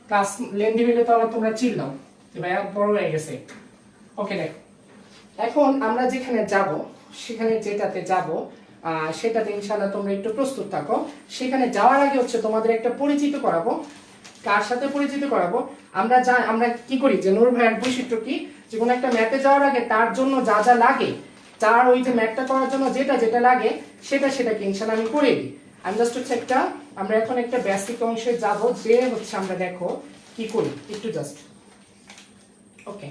ক্লাস লেন্দি হলে তো আবার তোমরা চিল্লাও যে ভাইয়া বড় হয়ে গেছে। ওকে দেখো, এখন আমরা যেখানে যাব সেখানে যেটাতে যাব সেটাতে ইনশাআল্লাহ তোমরা একটু প্রস্তুত থাকো। সেখানে যাওয়ার আগে হচ্ছে তোমাদের একটা পরিচিত করাবো। কার সাথে পরিচিত করাবো? আমরা কি করি যে নূর ভাইয়ের বৈশিষ্ট্য কি, যে কোনো একটা ম্যাথে যাওয়ার আগে তার জন্য যা যা লাগে, তার ওই যে ম্যাথটা করার জন্য যেটা যেটা লাগে সেটাকে ইনশাআল্লাহ আমি করে দিই। আমি জাস্ট হচ্ছে আমরা এখন একটা বেসিক অংশে যাব, যে হচ্ছে আমরা দেখো কি করি একটু জাস্ট। ওকে,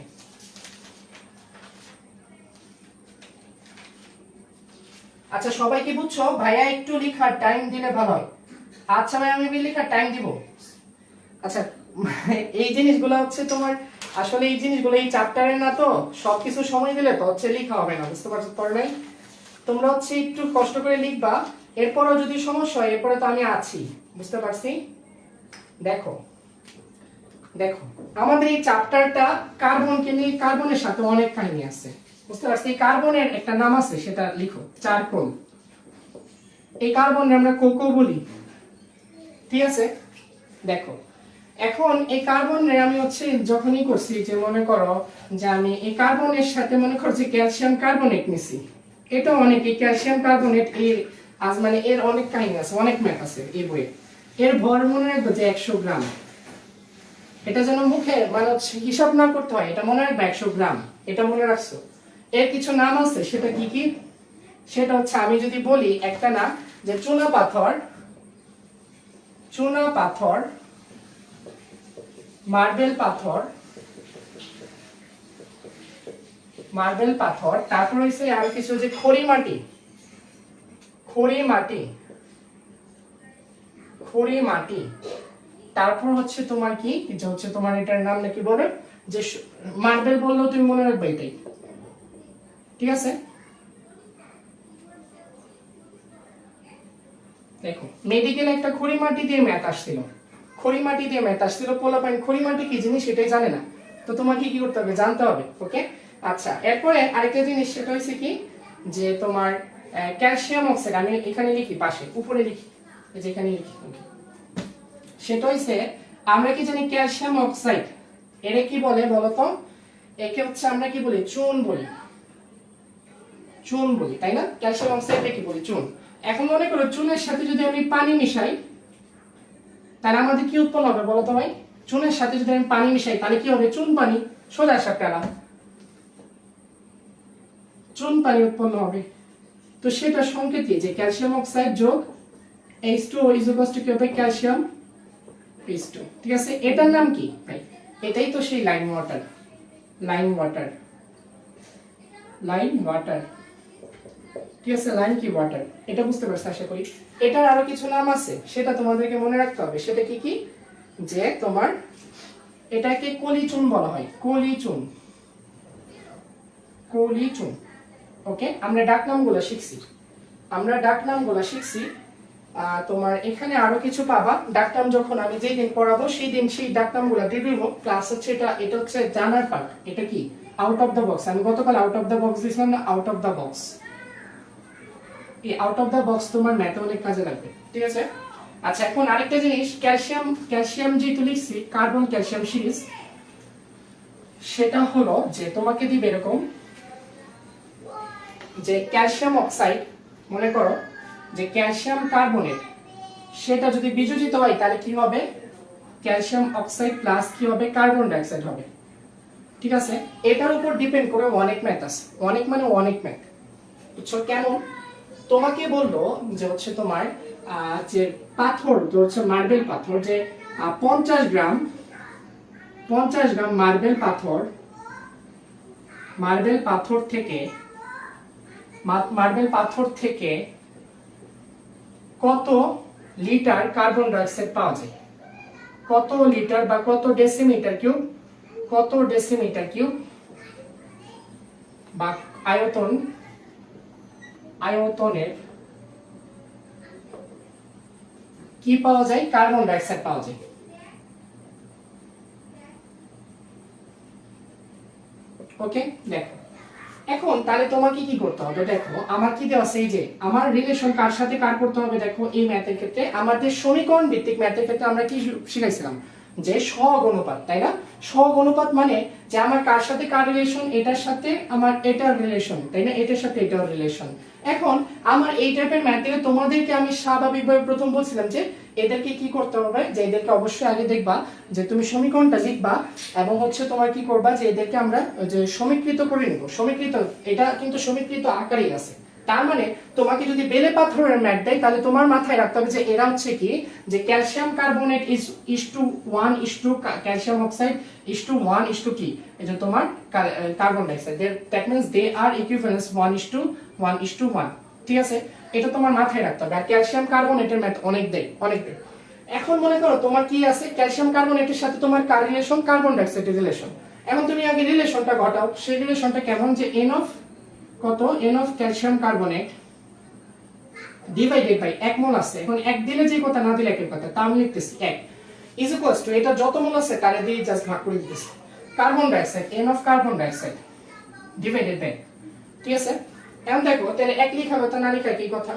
আচ্ছা সবাই কি বুঝছো? ভাইয়া একটু লেখার টাইম দিলে ভালো হয়। আচ্ছা ভাই, আমি লেখার টাইম দিব। আচ্ছা, এই জিনিসগুলো হচ্ছে তোমার আসলে এই জিনিসগুলো এই চ্যাপ্টারের না, তো সবকিছু সময় দিলে তো হচ্ছে লেখা হবে না, বুঝতে পারছো? পরে নাই তোমরা হচ্ছে একটু কষ্ট করে লিখবা, এরপরও যদি সমস্যা হয় এরপরে তো আমি আছি, বুঝতে পারছি? দেখো দেখো আমাদের এই চ্যাপ্টারটা কার্বনকে নিয়ে, কার্বনের সাথে অনেক কাহিনী আছে, বুঝতে পারছি? এই কার্বনের একটা নাম আছে, সেটা লিখো, চারকোল। এই কার্বনের আমরা কোকো বলি, ঠিক আছে? দেখো এখন এই কার্বনের আমি হচ্ছে যখনই করছি, যে মনে করো যে আমি এই কার্বনের সাথে মনে করো যে ক্যালসিয়াম কার্বনেট নিছি, এটা অনেক, এই ক্যালসিয়াম কার্বনেট এর আজ মানে এর অনেক কাহিনী আছে, অনেক ম্যাথ আছে এই বইয়ে। এর ভর মনে রাখবো যে 100 গ্রাম। এটা যেন মুখে মানে হিসাব না করতে হয়, এটা মনে রাখবে 100 গ্রাম, এটা মনে রাখছো? এর কিছু নাম আছে, সেটা কি কি? সেটা হচ্ছে আমি যদি বলি একটা নাম, যে চুনা পাথর, চুনা পাথর, মার্বেল পাথর, মার্বেল পাথর, তারপর হইছে আর কিছু, যে খড়ি মাটি, খড়ি মাটি, খড়ি মাটি, তারপর হচ্ছে তোমার কি, যে হচ্ছে তোমার এটার নাম নাকি বলে, যে মার্বেল বললেও তুমি মনে রাখবে এটাই, ঠিক আছে? দেখো মেডিকেল একটা খড়ি মাটি দিয়ে ম্যাথ আসছিল, খড়ি মাটি দিয়ে ম্যাথ আসছিল, পোলাপাইন খড়ি মাটি কি জিনিস সেটাই জানে না, তো তোমাকে কি করতে হবে? জানতে হবে। ওকে, আচ্ছা এরপরে আরেকটা জিনিস, সেটা হচ্ছে কি, যে তোমার ক্যালসিয়াম অক্সাইড, আমি এখানে লিখি, পাশে উপরে লিখি, যেখানে লিখি, সেটা হচ্ছে আমরা কি জানি ক্যালসিয়াম অক্সাইড এর কি বলে বলতো? একে হচ্ছে আমরা কি বলি? চুন বলি, চুন বলি, তাই না? ক্যালসিয়াম অক্সাইডকে কি বলি? চুন। এখন মনে করো চুনের সাথে যদি আমি পানি মিশাই, তাহলে আমাদের কি উৎপন্ন হবে বলতো ভাই? চুনের সাথে যদি আমি পানি মিশাই তাহলে কি হবে? চুন পানি, সোজা হিসাব পেলাম, চুন পানি উৎপন্ন হবে। তো সেটা সংকেত যে ক্যালসিয়াম অক্সাইড যোগ H2O কি হবে? ক্যালসিয়াম H2, ঠিক আছে? এটার নাম কি ভাই? এটাই তো সেই lime water, lime water, lime water, ঠিক আছে? লাইম কি? ওয়াটার। এটা বুঝতে পারছো আশা করি। এটার আরো কিছু নাম আছে, সেটা তোমাদেরকে মনে রাখতে হবে। সেটা কি কি? যে তোমার এটাকে কলি চুন বলা হয়, কলি চুন, কলি চুন। ওকে, আমরা ডাক নামগুলো শিখছি, আমরা ডাক নামগুলো শিখছি। তোমার এখানে আরো কিছু পাবা ডাক নাম, যখন আমি যেই দিন পড়াবো সেই দিন সেই ডাক নামগুলো দিয়ে দিব। ক্লাস হচ্ছে এটা হচ্ছে জানার পার্ট। এটা কি? Out of the box. আমি গতকাল আউট অফ দ্য বক্স দিয়েছিলাম না? আউট অফ দ্য বক্স, এই আউট অফ দ্য বক্স তোমার ম্যাথে অনেক কাজে লাগবে, ঠিক আছে? আচ্ছা এখন আরেকটা জিনিস, ক্যালসিয়াম যেহেতু লিখছি, কার্বন ক্যালসিয়াম সিরিজ, সেটা হলো যে তোমাকে দিবে এরকম, যে ক্যালসিয়াম অক্সাইড, মনে করো যে ক্যালসিয়াম কার্বনেট, সেটা যদি বিযোজিত হয় তাহলে কি হবে? ক্যালসিয়াম অক্সাইড প্লাস কি হবে? কার্বন ডাইঅক্সাইড হবে, ঠিক আছে? এটার উপর ডিপেন্ড করে অনেক ম্যাথ আছে, অনেক মানে অনেক ম্যাথ, বুঝছো? কেমন? তোমাকে বলবো যে হচ্ছে তোমার যে পাথর, যে হচ্ছে মার্বেল পাথর, যে 50 গ্রাম মার্বেল পাথর, মার্বেল পাথর থেকে কত লিটার কার্বন ডাইঅক্সাইড পাওয়া যায়? কত লিটার বা কত ডেসিমিটার কিউব, কত ডেসিমিটার কিউব বা আয়তনের কি পাওয়া যায়? কার্বন ডাইঅক্সাইড পাওয়া যায়। ওকে, দেখো এখন তাহলে তোমাকে কি করতে হবে? দেখো আমার কি দেওয়া আছে, এই যে আমার রিলেশন কার সাথে কার করতে হবে। দেখো এই ম্যাথের ক্ষেত্রে, আমাদের সমীকরণ ভিত্তিক ম্যাথের ক্ষেত্রে আমরা কি শিখাইছিলাম? যে সহগ অনুপাত, তাই না? সহগ অনুপাত মানে যে আমার কার সাথে কার রিলেশন, এটার সাথে আমার এটার রিলেশন, তাই না, এটার সাথে এটার রিলেশন। এখন আমার এই টাইপের ম্যাথ থেকে তোমাদেরকে আমি স্বাভাবিকভাবে প্রথম বলছিলাম যে এদেরকে কি করতে হবে, যে এদেরকে অবশ্যই আগে দেখবা যে তুমি সমীকরণটা লিখবা এবং হচ্ছে তোমার কি করবা যে এদেরকে আমরা যে সমীকৃত করে নিব। সমীকৃত, এটা কিন্তু সমীকৃত আকারেই আছে। তার মানে তোমাকে যদি বেলে পাথরের ম্যাথ দেয় তাহলে তোমার মাথায় রাখতে হবে যে এরা হচ্ছে কি, যে calcium carbonate is to 1 is to calcium oxide is to 1 is to কি, এই যে তোমার carbon dioxide, that means they are equivalence 1 is to 1 is to 1। ঠিক আছে, এটা তোমার মাথায় রাখতে হবে। আর ক্যালসিয়াম কার্বনেটের ম্যাথ অনেক দেয়, অনেক দেয়। এখন মনে করো তোমার কি আছে, ক্যালসিয়াম কার্বনেটের সাথে তোমার কার রিলেশন, কার্বন ডাইঅক্সাইডের রিলেশন। এখন তুমি আগে রিলেশনটা ঘটাও, সেই রিলেশনটা কেমন, যে এন অফ কত, N of calcium carbonate divided by 1 mole আছে। এখন 1 দিলে যে কথা, না দিলে একই কথা, তা আমি লিখতেছি 1 ইজ ইকুয়ালস টু এটা যত মোল আছে তারে দিয়ে জাস্ট ভাগ করে দিতেছি, carbon dioxide, N of carbon dioxide divided by. ঠিক আছে, এখন দেখো তাহলে 1 লিখা কথা না লিখা কি কথা।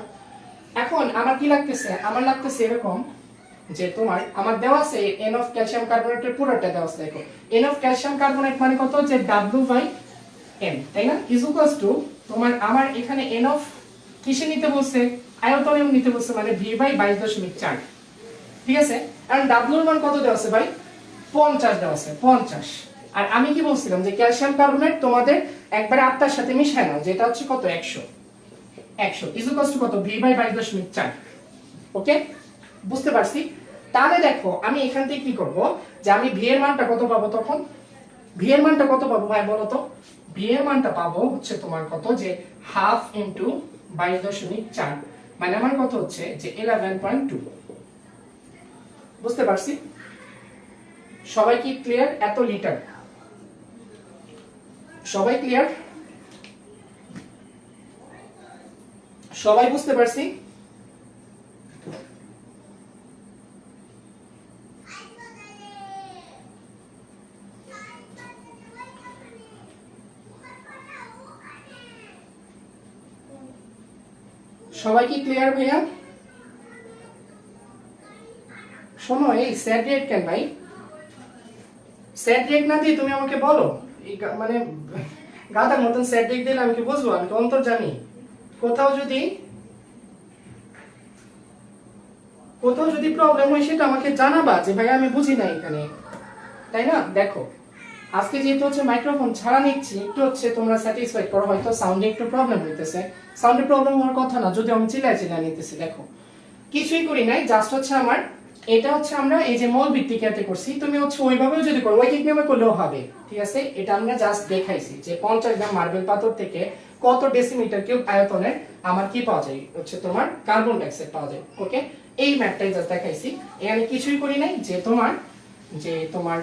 এখন আমার কি লাগতেছে, আমার লাগতেছে এরকম যে তোমার আমার দেওয়া আছে এন অফ ক্যালসিয়াম কার্বনেটের পুরোটা দেওয়া আছে। দেখো এন অফ ক্যালসিয়াম কার্বনেট মানে কত, যে W বাই n, তাই না, ইজ ইকুয়ালস টু তোমার আমার এখানে এন অফ কিসে নিতে বলছে, আয়তনে নিতে বলছে, মানে V বাই 22.4। ঠিক আছে, আর W এর মান কত দেওয়া আছে ভাই, 50 দেওয়া আছে, 50। আর আমি কি বলছিলাম যে ক্যালসিয়াম কার্বনেট তোমাদের একবারে আত্মার সাথে মিশায় নাও, যেটা হচ্ছে কত 100 ইজ ইকুয়ালস টু কত, V বাই 22.4। ওকে, বুঝতে পারছি। তাহলে দেখো আমি এখান থেকে কি করব, যে আমি V এর মানটা কত পাবো, তখন V এর মানটা কত পাবো ভাই বলো তো, V এর মানটা পাবো হচ্ছে তোমার কত, যে হাফ ইনটু 22.4, মানে আমার কত হচ্ছে যে 11.2। বুঝতে পারছি, সবাই কি ক্লিয়ার, এত লিটার, সবাই ক্লিয়ার, সবাই বুঝতে পারছি। সবাই কি ক্লিয়ার ভাইয়া? শোনো, এই স্যাড রেট কেন ভাই, স্যাড রেট না দিয়ে তুমি আমাকে বলো, মানে গাধার মতন স্যাড রেট দিলে আমি কি বুঝবো, আমি তো অন্তর জানি। কোথাও যদি প্রবলেম হয় সেটা আমাকে জানাবা, যে ভাই আমি বুঝি না এখানে, তাই না। দেখো আজকে যেহেতু হচ্ছে মাইক্রোফোন ছাড়া নিচ্ছি, একটু হচ্ছে তোমরা স্যাটিসফাইড করো, হয়তো সাউন্ডে একটু প্রবলেম হইতেছে, সাউন্ডে প্রবলেম হওয়ার কথা না, যদি আমি চিল্লায় নিতেছি। দেখো কিছুই করি নাই, জাস্ট হচ্ছে আমার এটা হচ্ছে আমরা এই যে মল ভিত্তিক এতে করছি, তুমি হচ্ছে ওইভাবেও যদি করো, ওই নিয়মে করলেও হবে। ঠিক আছে, এটা আমরা জাস্ট দেখাইছি যে 50 গ্রাম মার্বেল পাথর থেকে কত ডেসিমিটার কিউব আয়তনের আমার কি পাওয়া যায়, হচ্ছে তোমার কার্বন ডাইঅক্সাইড পাওয়া যায়। ওকে, এই ম্যাপটাই জাস্ট দেখাইছি, এখানে কিছুই করি নাই। যে তোমার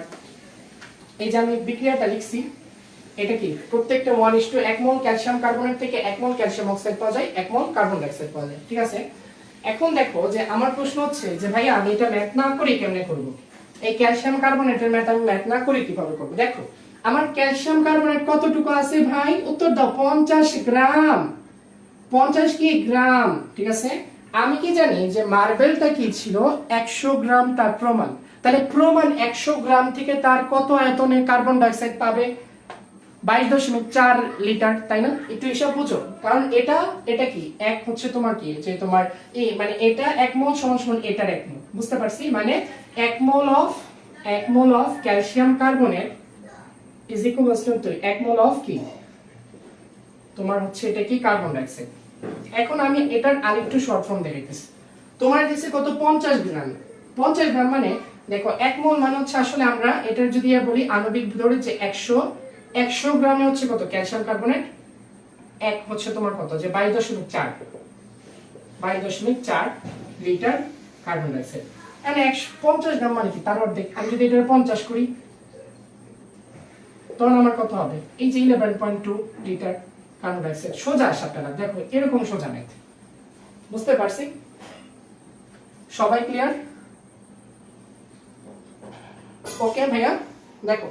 এই যে আমি বিক্রিয়াটা লিখছি, এটা কি প্রত্যেকটা 1:1 মোল ক্যালসিয়াম কার্বনেট থেকে 1 মোল ক্যালসিয়াম অক্সাইড পাওয়া যায়, 1 মোল কার্বন ডাইঅক্সাইড পাওয়া যায়। ঠিক আছে, এখন দেখো যে আমার প্রশ্ন হচ্ছে যে ভাই আমি এটা ম্যাথ না করে কেমনে করব, এই ক্যালসিয়াম কার্বনেটের ম্যাথ আমি ম্যাথ না করে কিভাবে করব। দেখো আমার ক্যালসিয়াম কার্বনেট কতটুকু আছে ভাই, উত্তর দাও, 50 গ্রাম। 50 কি গ্রাম, ঠিক আছে। আমি কি জানি যে মার্বেলটা কি ছিল 100 গ্রাম, তার প্রমাণ, তাহলে প্রমাণ 100 গ্রাম থেকে তার কত আয়তনের কার্বন ডাইঅক্সাইড পাবে, 22.4 লিটার, তাই না। একটু হিসাব বুঝো, কারণ এটা কি এক হচ্ছে তোমার কি, যে তোমার এই মানে এটা 1 মোল সমান সমান এটার 1 মোল, বুঝতে পারছি, মানে 1 mole of calcium carbonate is equals two 1 mole of কি তোমার হচ্ছে এটা কি কার্বন ডাইঅক্সাইড। এখন আমি এটার আরেকটু শর্ট ফর্ম দেখাইতেছি, তোমার দিছে কত 50 গ্রাম। 50 গ্রাম মানে দেখো 1 মোল মানে হচ্ছে আসলে আমরা এটার যদি বলি আণবিক ধরে যে 100 গ্রামে হচ্ছে কত ক্যালসিয়াম কার্বনেট, এক হচ্ছে তোমার কত, যে 22.4 লিটার কার্বন ডাইঅক্সাইড। মানে 50 গ্রাম মানে কি তার অর্ধেক। আমি যদি এটা 50 করি তখন আমার কত হবে, এই যে 11.2 লিটার কার্বন ডাইঅক্সাইড। সোজা আসাটা না, দেখো এরকম সোজা নাই, বুঝতে পারছি, সবাই ক্লিয়ার? ওকে ভাইয়া, দেখো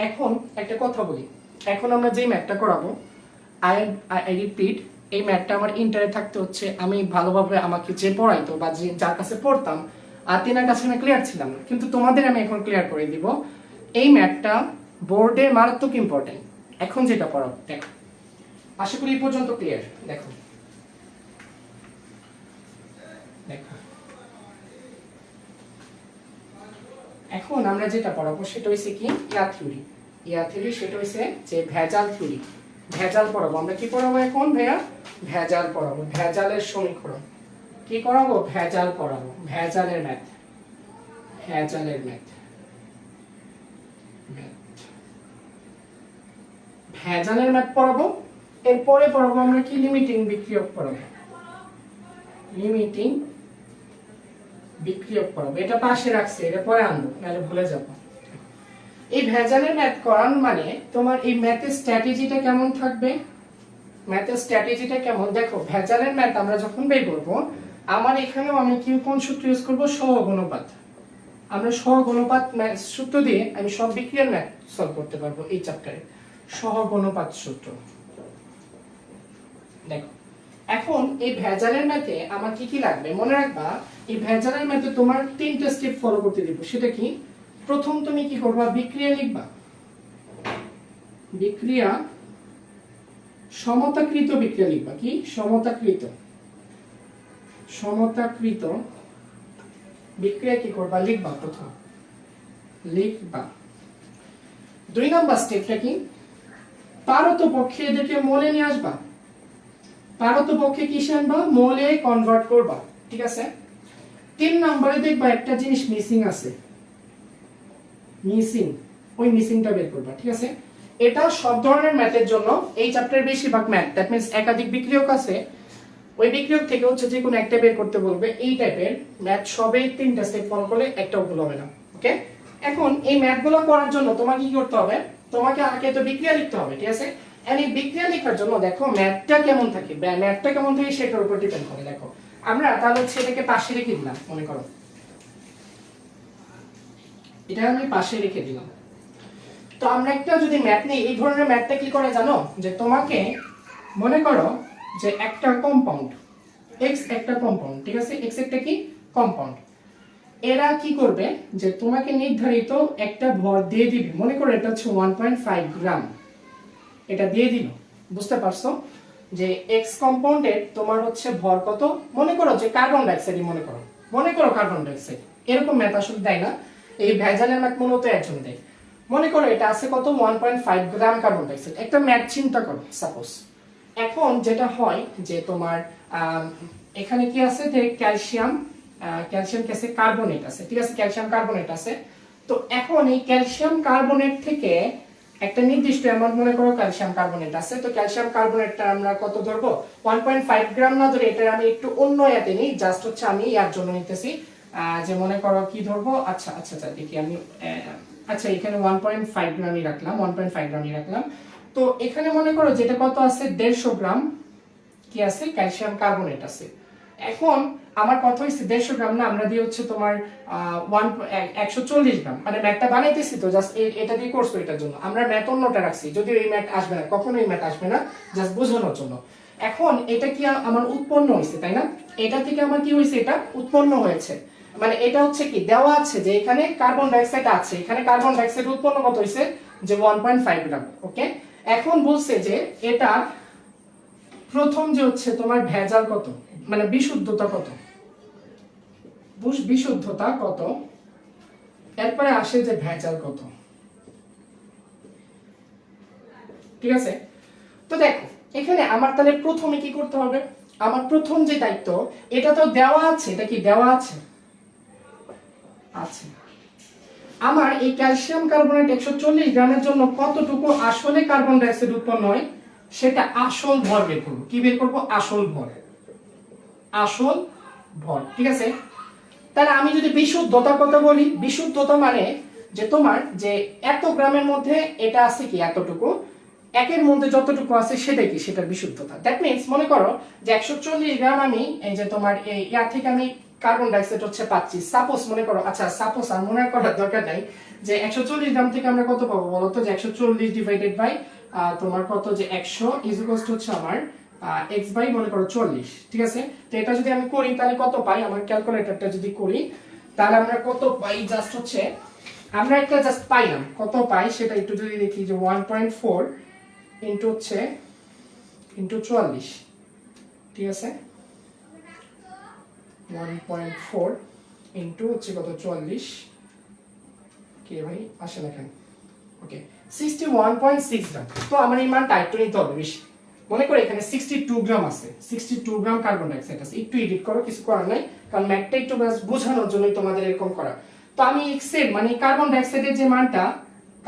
এখন একটা কথা বলি, এখন আমরা যে ম্যাথটা করাবো, আই রিপিট, এই ম্যাথটা আমার ইন্টারে থাকতে হচ্ছে আমি ভালোভাবে, আমাকে যে পড়াইতো বা যার কাছে পড়তাম আর তেনার কাছে আমি ক্লিয়ার ছিলাম না, কিন্তু তোমাদের আমি এখন ক্লিয়ার করে দিব এই ম্যাথটা বোর্ডে মারাত্মক ইম্পর্টেন্ট। এখন যেটা পড়াবো দেখো, আশা করি এই পর্যন্ত ক্লিয়ার। দেখো দেখো এখন আমরা যেটা পড়াবো সেটা হচ্ছে কি ইয়ার থিওরি সেটা হচ্ছে যে ভেজাল থিওরি। ভেজাল পড়াবো আমরা। কি পড়াবো এখন ভাইয়া? ভেজাল পড়াবো, ভেজালের সমীকরণ। কি করাবো? ভেজাল পড়াবো, ভেজালের ম্যাথ, ভেজালের ম্যাথ, ভেজালের ম্যাথ পড়াবো। এরপরে পড়াবো আমরা কি? লিমিটিং বিক্রিয়ক পড়াবো, লিমিটিং বিক্রিয়ক পড়াবো। এটা পাশে রাখছি, এটা পরে আনবো, নাহলে ভুলে যাবো। এই ভেজালের ম্যাথ করান মানে তোমার এই ম্যাথের স্ট্র্যাটেজিটা কেমন থাকবে? ম্যাথের স্ট্র্যাটেজিটা কেমন দেখো। ভেজালের ম্যাথ আমরা যখন বের করব, আমার এখানেও আমি কি কোন সূত্র ইউজ করব? সহগ অনুপাত। আমরা সহগ অনুপাত সূত্র দিয়ে আমি সব বিক্রিয়ার ম্যাথ সলভ করতে পারবো এই চ্যাপ্টারে। সহগ অনুপাত সূত্র। দেখো এখন এই ভেজালের ম্যাথে আমার কি কি লাগবে মনে রাখবা। এই ভেজালের ম্যাথে তোমার তিনটা স্টেপ ফলো করতে দিব। সেটা কি? প্রথম তুমি কি করবা? বিক্রিয়া লিখবা, বিক্রিয়া, সমতাকৃত বিক্রিয়া লিখবা। কি? সমতাকৃত, সমতাকৃত বিক্রিয়া কি করবা? লিখবা, প্রথম লিখবা। 2 নাম্বার স্টেপটা কি? পারতপক্ষে এদেরকে মোলে নিয়ে আসবা। পারতপক্ষে কিসে আনবা? মোলে কনভার্ট করবা। ঠিক আছে? 3 নম্বরে দেখবা একটা জিনিস মিসিং আছে, মিসিং, ওই মিসিংটা বের করবা। ঠিক আছে? এটা সব ধরনের ম্যাথের জন্য এই চ্যাপ্টারের বেশিরভাগ ম্যাথ, দ্যাট মিন্স একাধিক বিক্রিয়ক আছে, ওই বিক্রিয়ক থেকে হচ্ছে যে কোনো একটা বের করতে বলবে। এই টাইপের ম্যাথ সবে 3টা স্টেপ ফলো করলে একটাও ভুল হবে না। ওকে? এখন এই ম্যাথগুলো করার জন্য তোমাকে কি করতে হবে? তোমাকে আগে তো বিক্রিয়া লিখতে হবে। ঠিক আছে? এন্ড এই বিক্রিয়া লেখার জন্য দেখো ম্যাথটা কেমন থাকে, ম্যাথটা কেমন থাকে সেটার উপর ডিপেন্ড করে। দেখো আমরা তাহলে হচ্ছে এটাকে পাশে রেখে দিলাম, মনে করো এটা আমি পাশে রেখে দিলাম। তো আমরা একটা যদি ম্যাথ নেই, এই ধরনের ম্যাথটা কি করে জানো? যে তোমাকে মনে করো যে একটা কম্পাউন্ড x, একটা কম্পাউন্ড, ঠিক আছে? x একটা কি? কম্পাউন্ড। এরা কি করবে? যে তোমাকে নির্ধারিত একটা ভর দিয়ে দিবে। মনে করো এটা হচ্ছে 1.5 গ্রাম, এটা দিয়ে দিল। বুঝতে পারছো? যে x কম্পাউন্ডের তোমার হচ্ছে ভর কত? মনে করো যে কার্বন ডাইঅক্সাইড, মনে করো কার্বন ডাইঅক্সাইড। এরকম ম্যাথ আসলে দেয় না, এই ভেজালের ম্যাথ মূলত এর জন্য দেয়। মনে করো এটা আছে কত? 1.5 গ্রাম কার্বন ডাইঅক্সাইড। একটা ম্যাথ চিন্তা করো সাপোজ। এখন যেটা হয় যে তোমার এখানে কি আছে? যে ক্যালসিয়াম, ক্যালসিয়াম কি আছে? কার্বনেট আছে। ঠিক আছে? ক্যালসিয়াম কার্বনেট আছে। তো এখন এই ক্যালসিয়াম কার্বনেট থেকে একটা নির্দিষ্ট অ্যামাউন্ট, মনে করো ক্যালসিয়াম কার্বনেট আছে, তো ক্যালসিয়াম কার্বনেটটা আমরা কত ধরবো? 1.5 গ্রাম না ধরে এটা আমি একটু অন্য ইয়াতে নিই, জাস্ট হচ্ছে আমি ইয়ার জন্য নিতেছি। যে মনে করো কি ধরবো? আচ্ছা আচ্ছা আচ্ছা দেখি আমি, আচ্ছা এখানে 1.5 গ্রামই রাখলাম, 1.5 গ্রামই রাখলাম। তো এখানে মনে করো যেটা কত আছে? 150 গ্রাম কি আছে? ক্যালসিয়াম কার্বনেট আছে। এখন আমার কথা হচ্ছে 150 গ্রাম না, আমরা দিয়ে হচ্ছে তোমার 140 গ্রাম, মানে ম্যাথটা বানাইতেছি তো জাস্ট এটা দিয়ে করছো, এটার জন্য আমরা ম্যাথ অন্যটা রাখছি। যদিও এই ম্যাথ আসবে না, কখনো এই ম্যাথ আসবে না, জাস্ট বোঝানোর জন্য। এখন এটা কি আমার উৎপন্ন হয়েছে, তাই না? এটা থেকে আমার কি হয়েছে? এটা উৎপন্ন হয়েছে। মানে এটা হচ্ছে কি দেওয়া আছে যে এখানে কার্বন ডাইঅক্সাইড আছে, এখানে কার্বন ডাইঅক্সাইড উৎপন্ন কত হয়েছে? যে 1.5 গ্রাম। ওকে? এখন বলছে যে এটা প্রথম যে হচ্ছে তোমার ভেজাল কত, মানে বিশুদ্ধতা কত, বিশুদ্ধতা কত, এরপরে আসে যে ভেজাল কত। ঠিক আছে? তো দেখো এখানে আমার তাহলে প্রথমে কি করতে হবে? আমার প্রথম যে দায়িত্ব, এটা তো দেওয়া আছে, এটা কি দেওয়া আছে? আছে। আমার এই ক্যালসিয়াম কার্বনেট 140 গ্রামের জন্য কতটুকু আসলে কার্বন ডাইঅক্সাইড উৎপন্ন হয় সেটা আসল ভর বের করবো। কি বের করবো? আসল ভর, আসল ভর। ঠিক আছে? তাহলে আমি যদি বিশুদ্ধতার কথা বলি, বিশুদ্ধতা মানে যে তোমার যে এত গ্রামের মধ্যে এটা আছে কি এতটুকু, একের মধ্যে যতটুকু আছে সেটাই কি? সেটা বিশুদ্ধতা। দ্যাট মিন্স মনে করো যে 140 গ্রাম আমি এই যে তোমার এই ইয়ার থেকে আমি কার্বন ডাইঅক্সাইড হচ্ছে পাচ্ছি, সাপোজ মনে করো। আচ্ছা সাপোজ আর মনে করার দরকার নাই যে 140 গ্রাম থেকে আমরা কত পাবো বলতো? যে 140 ডিভাইডেড বাই তোমার কত? যে 100 ইজ ইকুয়ালস টু হচ্ছে আমার x বাই মনে করো 40। ঠিক আছে? তো এটা যদি আমি করি তাহলে কত পাই? আমার ক্যালকুলেটরটা যদি করি তাহলে আমরা কত পাই? জাস্ট হচ্ছে আমরা একটা জাস্ট পাইলাম, কত পাই সেটা একটু যদি দেখি যে 1.4 ইন্টু হচ্ছে ইন্টু 44, ঠিক আছে 1.4 ইন্টু হচ্ছে কত 44, কে ভাই আসে না কেন, ওকে 61.6 গ্রাম। তো আমার এই মানটা একটু নিতে হবে বেশি, মনে করো এখানে 62 গ্রাম আছে, 62 গ্রাম কার্বন ডাইঅক্সাইড আছে। একটু এডিট করো, কিছু করার নাই, কারণ ম্যাথটা একটু বোঝানোর জন্যই তোমাদের এরকম করা। তো আমি এক্সের মানে কার্বন ডাইঅক্সাইডের যে মানটা,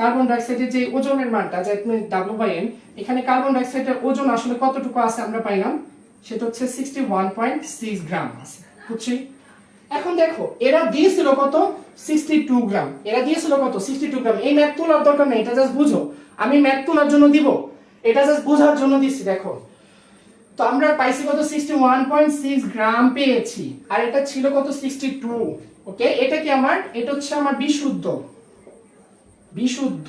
কার্বন ডাইঅক্সাইডের যে ওজনের মানটা যা তুমি W/N, এখানে কার্বন ডাইঅক্সাইডের ওজন আসলে কতটুকু আছে আমরা পাইলাম, সেটা হচ্ছে 61.6 গ্রাম আছে, বুঝছি? এখন দেখো এরা দিয়েছিল কত 62 গ্রাম, এরা দিয়েছিল কত 62 গ্রাম। এই ম্যাথ তোলার দরকার নেই, এটা জাস্ট বুঝো, আমি ম্যাথ তোলার জন্য দিব, এটা জাস্ট বোঝার জন্য দিচ্ছি। দেখো তো আমরা পাইছি কত 61.6 গ্রাম পেয়েছি, আর এটা ছিল কত 62, ওকে এটা কি আমার, এটা হচ্ছে আমার বিশুদ্ধ, বিশুদ্ধ,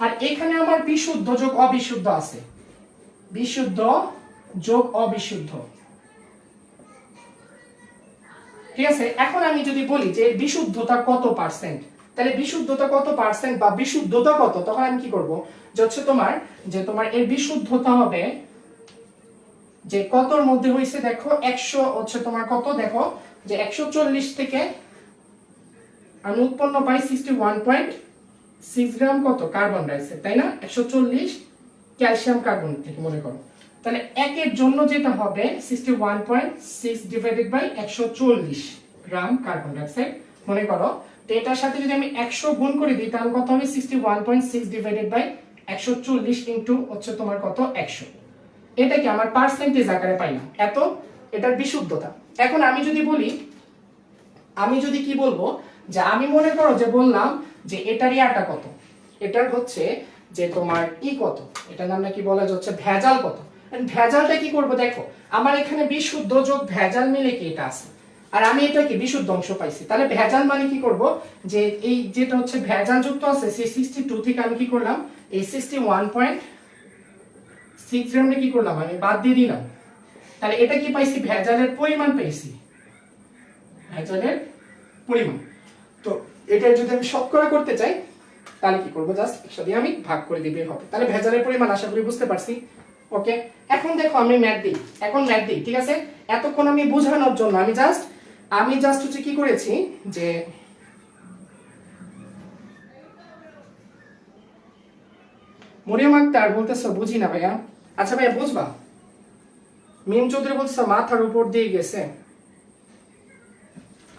আর এখানে আমার বিশুদ্ধ যোগ অবিশুদ্ধ আছে, বিশুদ্ধ যোগ অবিশুদ্ধ, ঠিক আছে? এখন আমি যদি বলি যে বিশুদ্ধতা কত পার্সেন্ট, তাহলে বিশুদ্ধতা কত পার্সেন্ট বা বিশুদ্ধতা কত, তখন আমি কি করব যে হচ্ছে তোমার এর বিশুদ্ধতা হবে যে কতর মধ্যে হইছে, দেখো 100 হচ্ছে তোমার কত, দেখো যে 140 থেকে আমি উৎপন্ন পাই 61.6 গ্রাম কত কার্বন ডাইঅক্সাইড, তাই না? 140 ক্যালসিয়াম কার্বন থেকে মনে করো, তাহলে একের জন্য যেটা হবে 61.6 divided by 140 gram carbon dioxide মনে করো। তো এটার সাথে যদি আমি 100 গুণ করে দিই তাহলে কত হবে 61.6 ডিভাইডেড বাই 140 ইনটু হচ্ছে তোমার কত 100। এটা কি আমার পার্সেন্টেজ আকারে পাইলাম, এত এটার বিশুদ্ধতা। এখন আমি যদি বলি, আমি যদি কি বলবো যে আমি মনে করো যে বললাম যে এটার ইয়াটা কত, এটার হচ্ছে যে তোমার কত, এটার নাম নাকি বলা যাচ্ছে ভেজাল কত। ভেজালটা কি করব, দেখো আমার এখানে বিশুদ্ধ যোগ ভেজাল মিলে কি এটা আছে, আর আমি এটা কি বিশুদ্ধ অংশ পাইছি, তাহলে ভেজাল মানে কি করব যে এই যেটা হচ্ছে ভেজাল যুক্ত আছে সেই 62 থেকে আমি কি করলাম এই 61.6 গ্রামটা কি করলাম আমি বাদ দিয়ে দিলাম, তাহলে এটা কি পাইছি ভেজালের পরিমাণ পাইছি, ভেজালের পরিমাণ। তো এটা যদি আমি শতকরা করতে চাই তাহলে কি করব, জাস্ট একসাথে আমি ভাগ করে দিবে হবে, তাহলে ভেজালের পরিমাণ আশা করি বুঝতে পারছি। ওকে এখন দেখো আমি ম্যাথ দিই, এখন ম্যাথ দিই, ঠিক আছে? এতক্ষণ আমি বোঝানোর জন্য আমি জাস্ট হচ্ছে কি করেছি যে মরিয়ম আক্তার বলতেছো বুঝি না ভাইয়া, আচ্ছা ভাইয়া বুঝবা। মিম চৌধুরী বলতেছো মাথার উপর দিয়ে গেছে,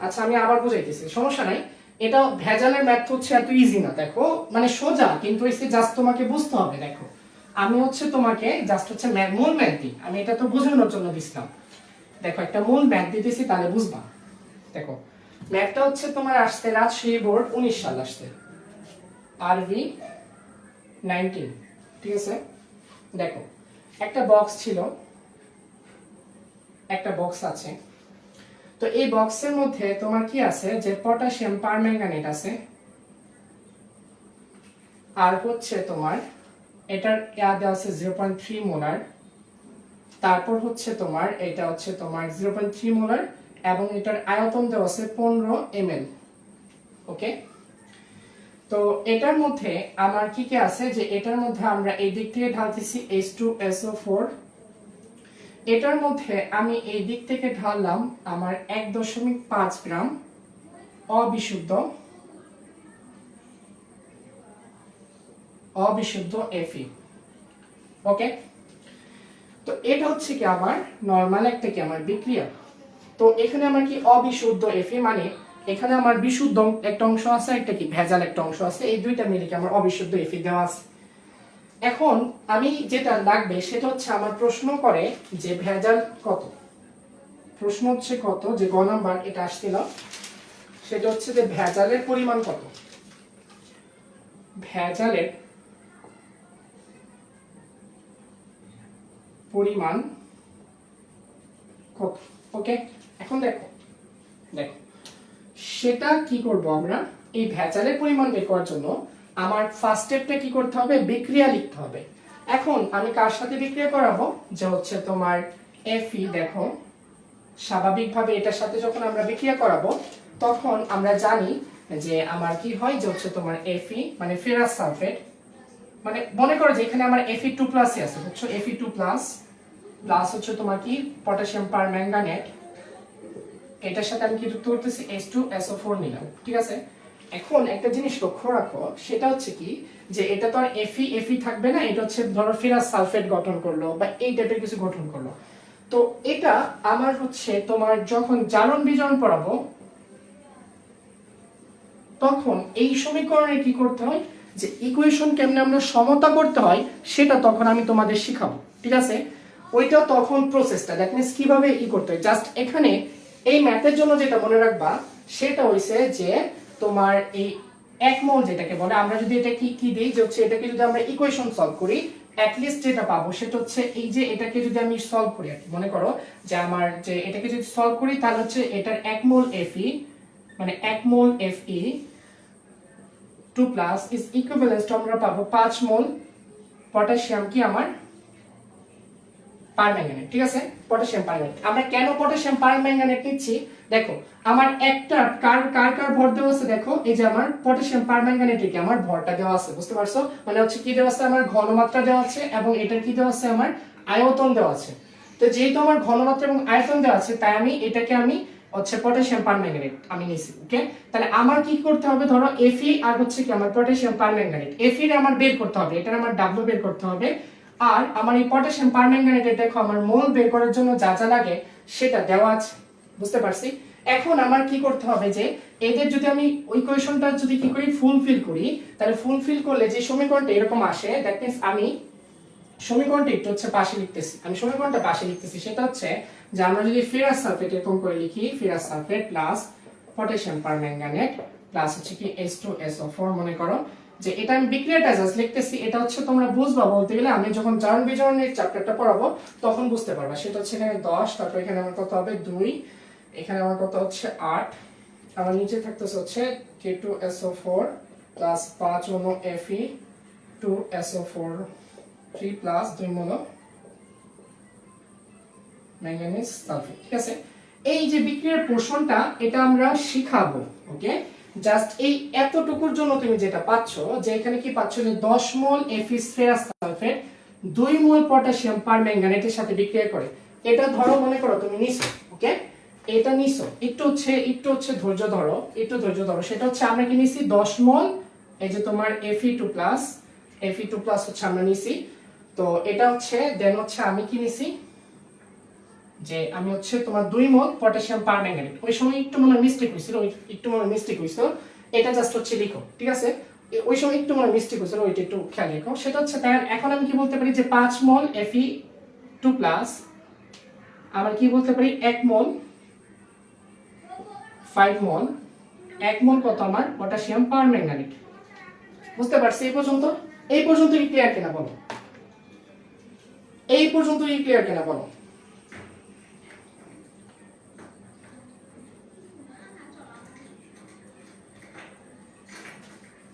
আচ্ছা আমি আবার বুঝাইতেছি, সমস্যা নাই। এটা ভেজালের ম্যাথ হচ্ছে এত ইজি না, দেখো মানে সোজা, কিন্তু এসে জাস্ট তোমাকে বুঝতে হবে। দেখো আমি হচ্ছে তোমাকে জাস্ট হচ্ছে মূল ম্যাথ দিই, আমি এটা তো বোঝানোর জন্য দিছিলাম। দেখো একটা মূল ম্যাথ দিতেছি তাহলে বুঝবা। দেখো ম্যাথটা হচ্ছে তোমার আসছে রাজশাহী বোর্ড 19 সাল আসছে, আরবি 19, ঠিক আছে? দেখো একটা বক্স ছিল, একটা বক্স আছে, তো এই বক্সের মধ্যে তোমার কি আছে যে পটাশিয়াম পারম্যাঙ্গানেট আছে, আর হচ্ছে তোমার এটার দেওয়া আছে 0.3 মোলার, তারপর হচ্ছে তোমার এটা হচ্ছে তোমার 0.3 মোলার, এবং এটার আয়তন দেওয়া আছে 15 ml, ওকে? তো এটার মধ্যে আমার কি কি আছে যে এটার মধ্যে আমরা এই দিক থেকে ঢালতেছি H2SO4, এটার মধ্যে আমি এই দিক থেকে ঢাললাম আমার 1.5 গ্রাম অবিশুদ্ধ Fe, ওকে? তো এটা হচ্ছে কি আমার নরমাল একটা কি আমার বিক্রিয়া। তো এখানে আমার কি অবিশুদ্ধ Fe মানে এখানে আমার বিশুদ্ধ একটা অংশ আছে, একটা কি ভেজাল একটা অংশ আছে, এই দুইটা মিলে কি আমার অবিশুদ্ধ Fe দেওয়া আছে। এখন আমি যেটা লাগবে সেটা হচ্ছে আমার প্রশ্ন করে যে ভেজাল কত, প্রশ্ন হচ্ছে কত যে গ নাম্বার এটা আসছিল, সেটা হচ্ছে যে ভেজালের পরিমাণ কত, ভেজালের পরিমাণ কত, ওকে? এখন দেখো সেটা কি করব আমরা, এই ভেজালের পরিমাণ বের করার জন্য আমার ফার্স্ট স্টেপটা কি করতে হবে, বিক্রিয়া লিখতে হবে। এখন আমি কার সাথে বিক্রিয়া করাবো, যে হচ্ছে তোমার Fe, দেখো স্বাভাবিকভাবে এটার সাথে যখন আমরা বিক্রিয়া করাবো তখন আমরা জানি যে আমার কি হয় যে হচ্ছে তোমার Fe মানে ফেরাস সালফেট, মানে মনে করো যে এখানে আমার Fe2+ আছে, বুঝছো, Fe2+ প্লাস হচ্ছে তোমার কি পটাশিয়াম পারম্যাঙ্গানেট, এটার সাথে আমি কি যুক্ত করতেছি H2SO4 নিলাম, ঠিক আছে। এখন একটা জিনিস লক্ষ্য রাখো, সেটা হচ্ছে কি যে এটা তো আর Fe থাকবে না, এটা হচ্ছে ধরো ফেরাস সালফেট গঠন করলো বা এই টাইপের কিছু গঠন করলো। তো এটা আমার হচ্ছে তোমার যখন জারণ বিজারণ পড়াবো তখন এই সমীকরণে কি করতে হয়, যে ইকুয়েশন কেমনে আমরা সমতা করতে হয় সেটা তখন আমি তোমাদের শিখাবো, ঠিক আছে। ওইটা তখন প্রসেসটা দ্যাট মিন্স কিভাবে করতে হয়। জাস্ট এখানে এই ম্যাথের জন্য যেটা মনে রাখবা সেটা হইছে যে তোমার এই 1 মোল যেটাকে বলে, আমরা যদি এটা কি দেই যে হচ্ছে এটাকে যদি আমরা ইকুয়েশন সলভ করি অ্যাট লিস্ট যেটা পাবো সেটা হচ্ছে এই যে এটাকে যদি আমি সলভ করি, মনে করো যে আমার যে এটাকে যদি সলভ করি তাহলে হচ্ছে এটার 1 মোল Fe মানে 1 মোল Fe 2+ is equivalent to আমরা পাবো 5 মোল পটাশিয়াম কি আমার পারম্যাঙ্গানেট, ঠিক আছে, পটাশিয়াম পারম্যাঙ্গানেট। আমরা কেন পটাশিয়াম পারম্যাঙ্গানেট নিচ্ছি, দেখো আমার একটা কার ভর দেওয়া আছে, দেখো এই যে আমার পটাশিয়াম পারম্যাঙ্গানেটে কি আমার ভরটা দেওয়া আছে, বুঝতে পারছো, মানে হচ্ছে কি দেওয়া আছে আমার ঘনমাত্রা দেওয়া আছে এবং এটার কি দেওয়া আছে আমার আয়তন দেওয়া আছে। তো যেহেতু আমার ঘনমাত্রা এবং আয়তন দেওয়া আছে তাই আমি এটাকে আমি হচ্ছে পটাশিয়াম পারম্যাঙ্গানেট আমি নিছি, ওকে। তাহলে আমার কি করতে হবে, ধরো Fe আর হচ্ছে কি আমার পটাশিয়াম পারম্যাঙ্গানেট, Fe এর আমার বের করতে হবে, এটার আমার W বের করতে হবে, আর আমার এই পটাশিয়াম পারম্যাঙ্গানেটে দেখো আমার মোল বের করার জন্য যা যা লাগে সেটা দেওয়া আছে, বুঝতে পারছি। এখন আমার কি করতে হবে যে এদের যদি আমি ইকুয়েশনটা যদি কি করি ফুলফিল করি, তাহলে ফুলফিল করলে যে সমীকরণটা এরকম আসে, দ্যাট মিন্স আমি সমীকরণটা একটু হচ্ছে পাশে লিখতেছি, আমি সমীকরণটা পাশে লিখতেছি, সেটা হচ্ছে যে আমরা যদি ফেরাস সালফেট এরকম করে লিখি, ferrous sulphate plus potassium permanganate plus হচ্ছে কি H2SO4, মনে করো যে এটা আমি বিক্রিয়াটা জাস্ট লিখতেছি, এটা হচ্ছে তোমরা বুঝবা বলতে গেলে আমি যখন জারণ বিজারণের চ্যাপ্টারটা পড়াবো তখন বুঝতে পারবা। সেটা হচ্ছে এখানে 10, তারপর এখানে আমার কত হবে 2, এখানে আমার কত হচ্ছে 8, আমার নিচে থাকতেছে হচ্ছে K2SO4 প্লাস 5 মোল Fe2SO4 3 প্লাস 2 মোল ম্যাঙ্গানিজ সালফেট, ঠিক আছে। এই যে বিক্রিয়ার পোর্শনটা এটা আমরা শিখাবো, ওকে। জাস্ট এই এতটুকুর জন্য তুমি যেটা পাচ্ছো যে এখানে কি পাচ্ছো যে 10 mole Fe ferrous sulphate 2 mole potassium পারম্যাঙ্গানেটের সাথে বিক্রিয়া করে, এটা ধরো মনে করো তুমি নিছো, ওকে, এটা নিছো, একটু হচ্ছে ধৈর্য ধরো, সেটা হচ্ছে আমরা কি নিছি 10 মোল এই যে তোমার Fe2+ হচ্ছে আমরা নিছি, তো এটা হচ্ছে দেন হচ্ছে আমি কি নিছি যে আমি হচ্ছে তোমার 2 মোল পটাশিয়াম পারম্যাঙ্গানেট, ওই সময় একটু মনে মিস্টেক হইছিল, এটা জাস্ট হচ্ছে লিখো, ঠিক আছে, ওই সময় একটু মনে মিস্টেক হইছিল, ওইটা একটু খেয়াল রেখো। সেটা হচ্ছে তাই এখন আমি কি বলতে পারি যে 5 মোল Fe2+ আবার কি বলতে পারি 1 মোল 5 মোল 1 মোল কত আমার পটাশিয়াম পারম্যাঙ্গানেট, বুঝতে পারছি। এই পর্যন্ত কি ক্লিয়ার কিনা বলো, এই পর্যন্ত কি ক্লিয়ার কিনা বলো।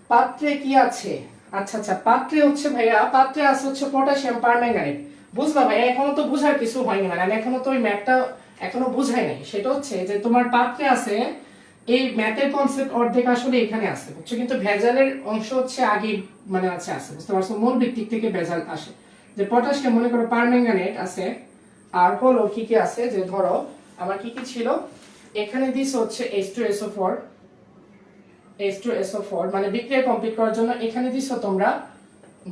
পাত্রে কি আছে, আচ্ছা পাত্রে হচ্ছে ভাইয়া, পাত্রে আছে হচ্ছে পটাশিয়াম পারম্যাঙ্গানেট, বুঝবা ভাইয়া, এখনো তো বুঝার কিছু হয়নি, মানে আমি এখনো তো ওই ম্যাথটা এখনো বুঝাই নাই। সেটা হচ্ছে যে তোমার পাত্রে আছে এই ম্যাথের কনসেপ্ট অর্ধেক আসলে এখানে আছে, বুঝছো, কিন্তু ভেজালের অংশ হচ্ছে আগে মানে আছে, বুঝতে পারছো, মূল ভিত্তিক থেকে ভেজাল আসে। যে পটাশিয়াম মনে করো পারম্যাঙ্গানেট আছে, আর হলো কি কি আছে যে ধরো আমার কি কি ছিল, এখানে দিস হচ্ছে H2SO4 মানে বিক্রিয়া কমপ্লিট করার জন্য এখানে দিছো তোমরা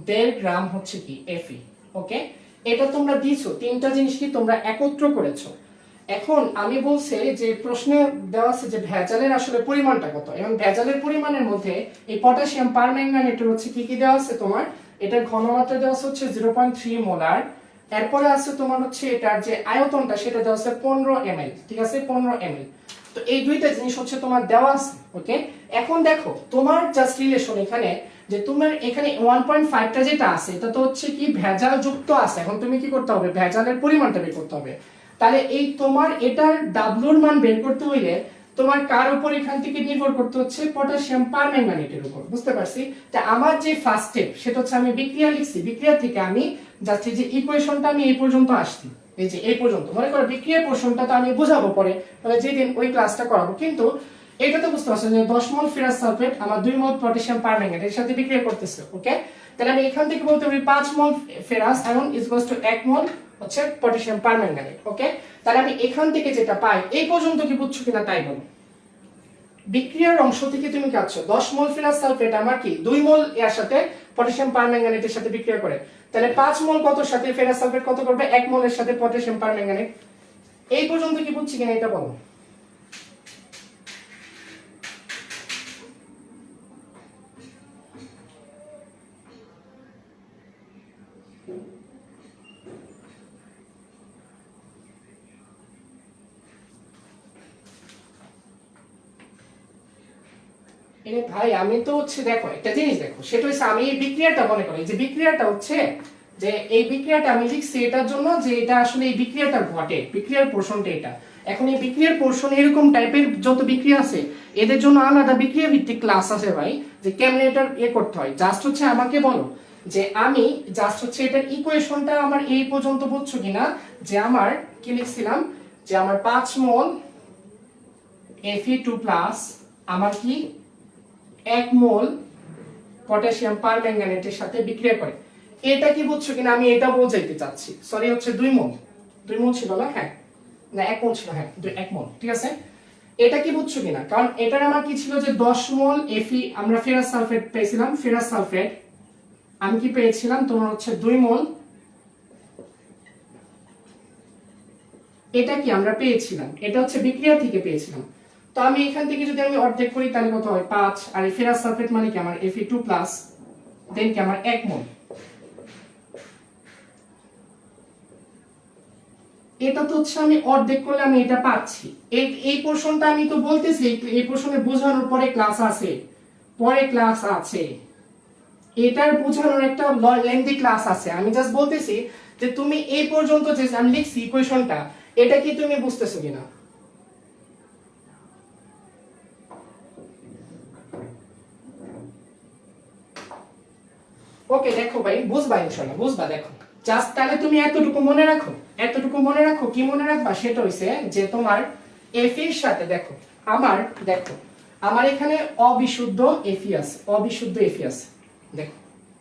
1.5 গ্রাম হচ্ছে কি Fe, ওকে। এটা তোমরা দিছো, তিনটা জিনিস কি তোমরা একত্র করেছো। এখন আমি বলছি যে প্রশ্নে দেওয়া আছে যে ভেজালের আসলে পরিমাণটা কত, এবং ভেজালের পরিমাণের মধ্যে এই পটাশিয়াম পারম্যাঙ্গানেটের হচ্ছে কি কি দেওয়া আছে তোমার, এটার ঘনমাত্রা দেওয়া হচ্ছে 0.3 মোলার, এরপরে আছে তোমার হচ্ছে এটার যে আয়তনটা সেটা দেওয়া আছে 15 ml, ঠিক আছে, 15 ml। তো এই দুইটা জিনিস হচ্ছে তোমার দেওয়া আছে, ওকে। এখন দেখো তোমার জাস্ট রিলেশন এখানে যে তোমার এখানে 1.5টা যেটা আছে এটা তো হচ্ছে কি ভেজাল যুক্ত আছে, এখন তুমি কি করতে হবে ভেজালের পরিমাণটা বের করতে হবে। তাহলে এই তোমার এটার ডাব্লুর মান বের করতে হইলে তোমার কার উপর এখান থেকে নির্ভর করতে হচ্ছে পটাশিয়াম পারম্যাঙ্গানেটের উপর, বুঝতে পারছি। তা আমার যে ফার্স্ট স্টেপ সেটা হচ্ছে আমি বিক্রিয়া লিখছি, বিক্রিয়া থেকে আমি জাস্ট এই যে ইকুয়েশনটা আমি এই পর্যন্ত আসছি, এই যে এই পর্যন্ত, মনে করো বিক্রিয়ার পোর্শনটা তো আমি বুঝাবো পরে, মানে যেদিন ওই ক্লাসটা করাবো, কিন্তু এটা তো বুঝতে পারছেন যে 10 মোল ফেরাস সালফেট আমার 2 মোল পটাশিয়াম পারম্যাঙ্গানেট এর সাথে বিক্রিয়া করতেছে। ওকে, তাহলে আমি এখান থেকে বলতে পারি 5 মোল ফেরাস এবং ইকুয়ালস টু 1 মোল হচ্ছে পটাশিয়াম পারম্যাঙ্গানেট। ওকে, তাহলে আমি এখান থেকে যেটা পাই এই পর্যন্ত কি বুঝছো কিনা তাই বলো। বিক্রিয়ার অংশ থেকে তুমি কাটছ 10 মোল ফেরাস সালফেট আমার কি 2 মোল এর সাথে পটাশিয়াম পারম্যাঙ্গানেটের সাথে বিক্রিয়া করে, তাহলে 5 মোল কত সাথে ফেরাস সালফেট কত করবে 1 মোলের সাথে পটাশিয়াম পারম্যাঙ্গানেট। এই পর্যন্ত কি বুঝছি কিনা এটা বলো। এরে ভাই আমি তো হচ্ছে দেখো একটা জিনিস দেখো, সেটা হচ্ছে আমি এই বিক্রিয়াটা মনে করি যে বিক্রিয়াটা হচ্ছে যে এই বিক্রিয়াটা আমি লিখছি এটার জন্য যে এটা আসলে এই বিক্রিয়াটা ঘটে, বিক্রিয়ার পোর্শনটা এটা। এখন এই বিক্রিয়ার পোর্শন এরকম টাইপের যত বিক্রিয়া আছে এদের জন্য আলাদা বিক্রিয়া ভিত্তিক ক্লাস আছে ভাই, যে কেমনে এটা করতে হয়। জাস্ট হচ্ছে আমাকে বলো যে আমি জাস্ট হচ্ছে এটার ইকুয়েশনটা আমার এই পর্যন্ত বুঝছো কিনা, যে আমার কি লিখছিলাম যে আমার 5 মোল Fe2+ আমার কি 1 মোল পটাশিয়াম পারম্যাঙ্গানেটের সাথে বিক্রিয়া করে। এটা কি বুঝছো কিনা আমি এটা বোঝাইতে চাচ্ছি। সরি হচ্ছে 2 মোল, 2 মোল ছিল না, হ্যাঁ না 1 মোল ছিল, হ্যাঁ 1 মোল, ঠিক আছে। এটা কি বুঝছো কিনা, কারণ এটার আমার কি ছিল যে 10 মোল Fe আমরা ফেরাস সালফেট পেয়েছিলাম, ফেরাস সালফেট আমি কি পেয়েছিলাম তোমার হচ্ছে 2 মোল, এটা কি আমরা পেয়েছিলাম, এটা হচ্ছে বিক্রিয়া থেকে পেয়েছিলাম। তো আমি এখান থেকে যদি আমি অর্ধেক করি তাহলে কত হয় 5, আর এই ফেরাস সালফেট মানে কি আমার Fe2+ দেন কি আমার 1 মোল। এটা তো হচ্ছে আমি অর্ধেক করলে আমি এটা পাচ্ছি। এই পোরশনটা আমি তো বলতেছি এই পোরশনে বোঝানোর পরে ক্লাস আছে, পরে ক্লাস আছে, এটার বোঝানোর একটা লেন্থি ক্লাস আছে। আমি জাস্ট বলতেছি যে তুমি এই পর্যন্ত যে আমি লিখছি ইকুয়েশনটা এটা কি তুমি বুঝতেছো কিনা। ওকে দেখো ভাই বুঝবা ইনশাআল্লাহ বুঝবা। দেখো জাস্ট তাহলে তুমি এতটুকু মনে রাখো, এতটুকু মনে রাখো। কি মনে রাখবা সেটা হইছে যে তোমার এফ এর সাথে দেখো আমার এখানে অবিশুদ্ধ এফি আছে, অবিশুদ্ধ এফি আছে। দেখো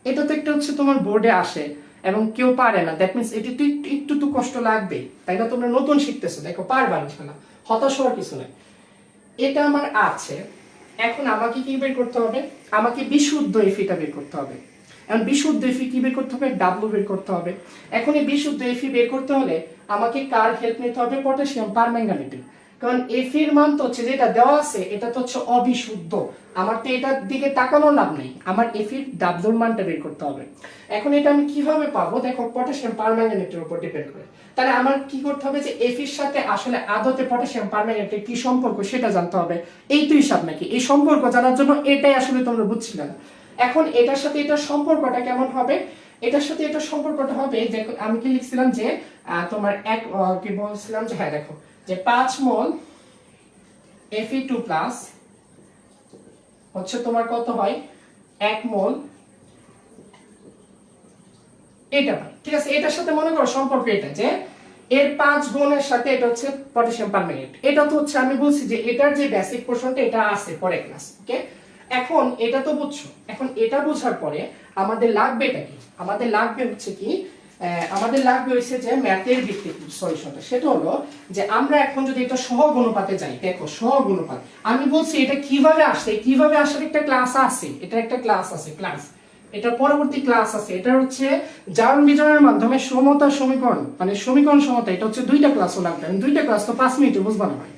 এটা তো একটা হচ্ছে তোমার বোর্ডে আসে এবং কেউ পারে না, দ্যাট মিন্স এটি তো একটু তো কষ্ট লাগবে, তাই না? তোমরা নতুন শিখতেছো, দেখো পারবা ইনশাআল্লাহ, হতাশ হওয়ার কিছু নাই। এটা আমার আছে, এখন আমাকে কি বের করতে হবে, আমাকে বিশুদ্ধ এফিটা বের করতে হবে। এখন বিশুদ্ধ এফি কি বের করতে হবে, ডাব্লু বের করতে হবে। এখন এই বিশুদ্ধ এফি বের করতে হলে আমাকে কার হেল্প নিতে হবে, পটাশিয়াম পারম্যাঙ্গানেটের। কারণ এফির মান তো হচ্ছে যেটা দেওয়া আছে এটা তো হচ্ছে অবিশুদ্ধ, আমার তো এটার দিকে তাকানোর লাভ নেই, আমার এফির ডাব্লুর মানটা বের করতে হবে। এখন এটা আমি কিভাবে পাবো, দেখো পটাশিয়াম পারম্যাঙ্গানেটের উপর ডিপেন্ড করে। তাহলে আমার কি করতে হবে যে এফির সাথে আসলে আদতে পটাশিয়াম পারম্যাঙ্গানেটের কি সম্পর্ক সেটা জানতে হবে। এই তো হিসাব নাকি, এই সম্পর্ক জানার জন্য এটাই আসলে তোমরা বুঝছিলে না। এখন এটার সাথে এটার সম্পর্কটা কেমন হবে, এটার সাথে এটার সম্পর্কটা হবে যে আমি কি লিখছিলাম যে তোমার কি বলছিলাম যে হ্যাঁ দেখো যে 5 মোল Fe2+ হচ্ছে তোমার কত হয় 1 মোল এটা পাই, ঠিক আছে। এটার সাথে মনে করো সম্পর্ক এটা যে এর 5 গুণের সাথে এটা হচ্ছে পটাশিয়াম পারম্যাঙ্গানেট। এটা তো হচ্ছে আমি বলছি যে এটার যে বেসিক পোরশনটা এটা আছে পরে ক্লাস, ওকে। এখন এটা তো বুঝছো, এখন এটা বোঝার পরে আমাদের লাগবে এটা কি, আমাদের লাগবে হচ্ছে কি আমাদের লাগবে হচ্ছে যে ম্যাথের ভিত্তিক সলিউশনটা। সেটা হলো যে আমরা এখন যদি এটা সহগ অনুপাতে যাই, দেখো সহগ অনুপাত আমি বলছি এটা কিভাবে আসে, কিভাবে আসার একটা ক্লাস আছে, এটা একটা ক্লাস আছে, ক্লাস এটা পরবর্তী ক্লাস আছে। এটা হচ্ছে জারণ বিজারণের মাধ্যমে সমতা সমীকরণ মানে সমীকরণ সমতা, এটা হচ্ছে দুইটা ক্লাসও লাগবে। আমি দুইটা ক্লাস তো 5 মিনিটে বুঝবা না ভাই,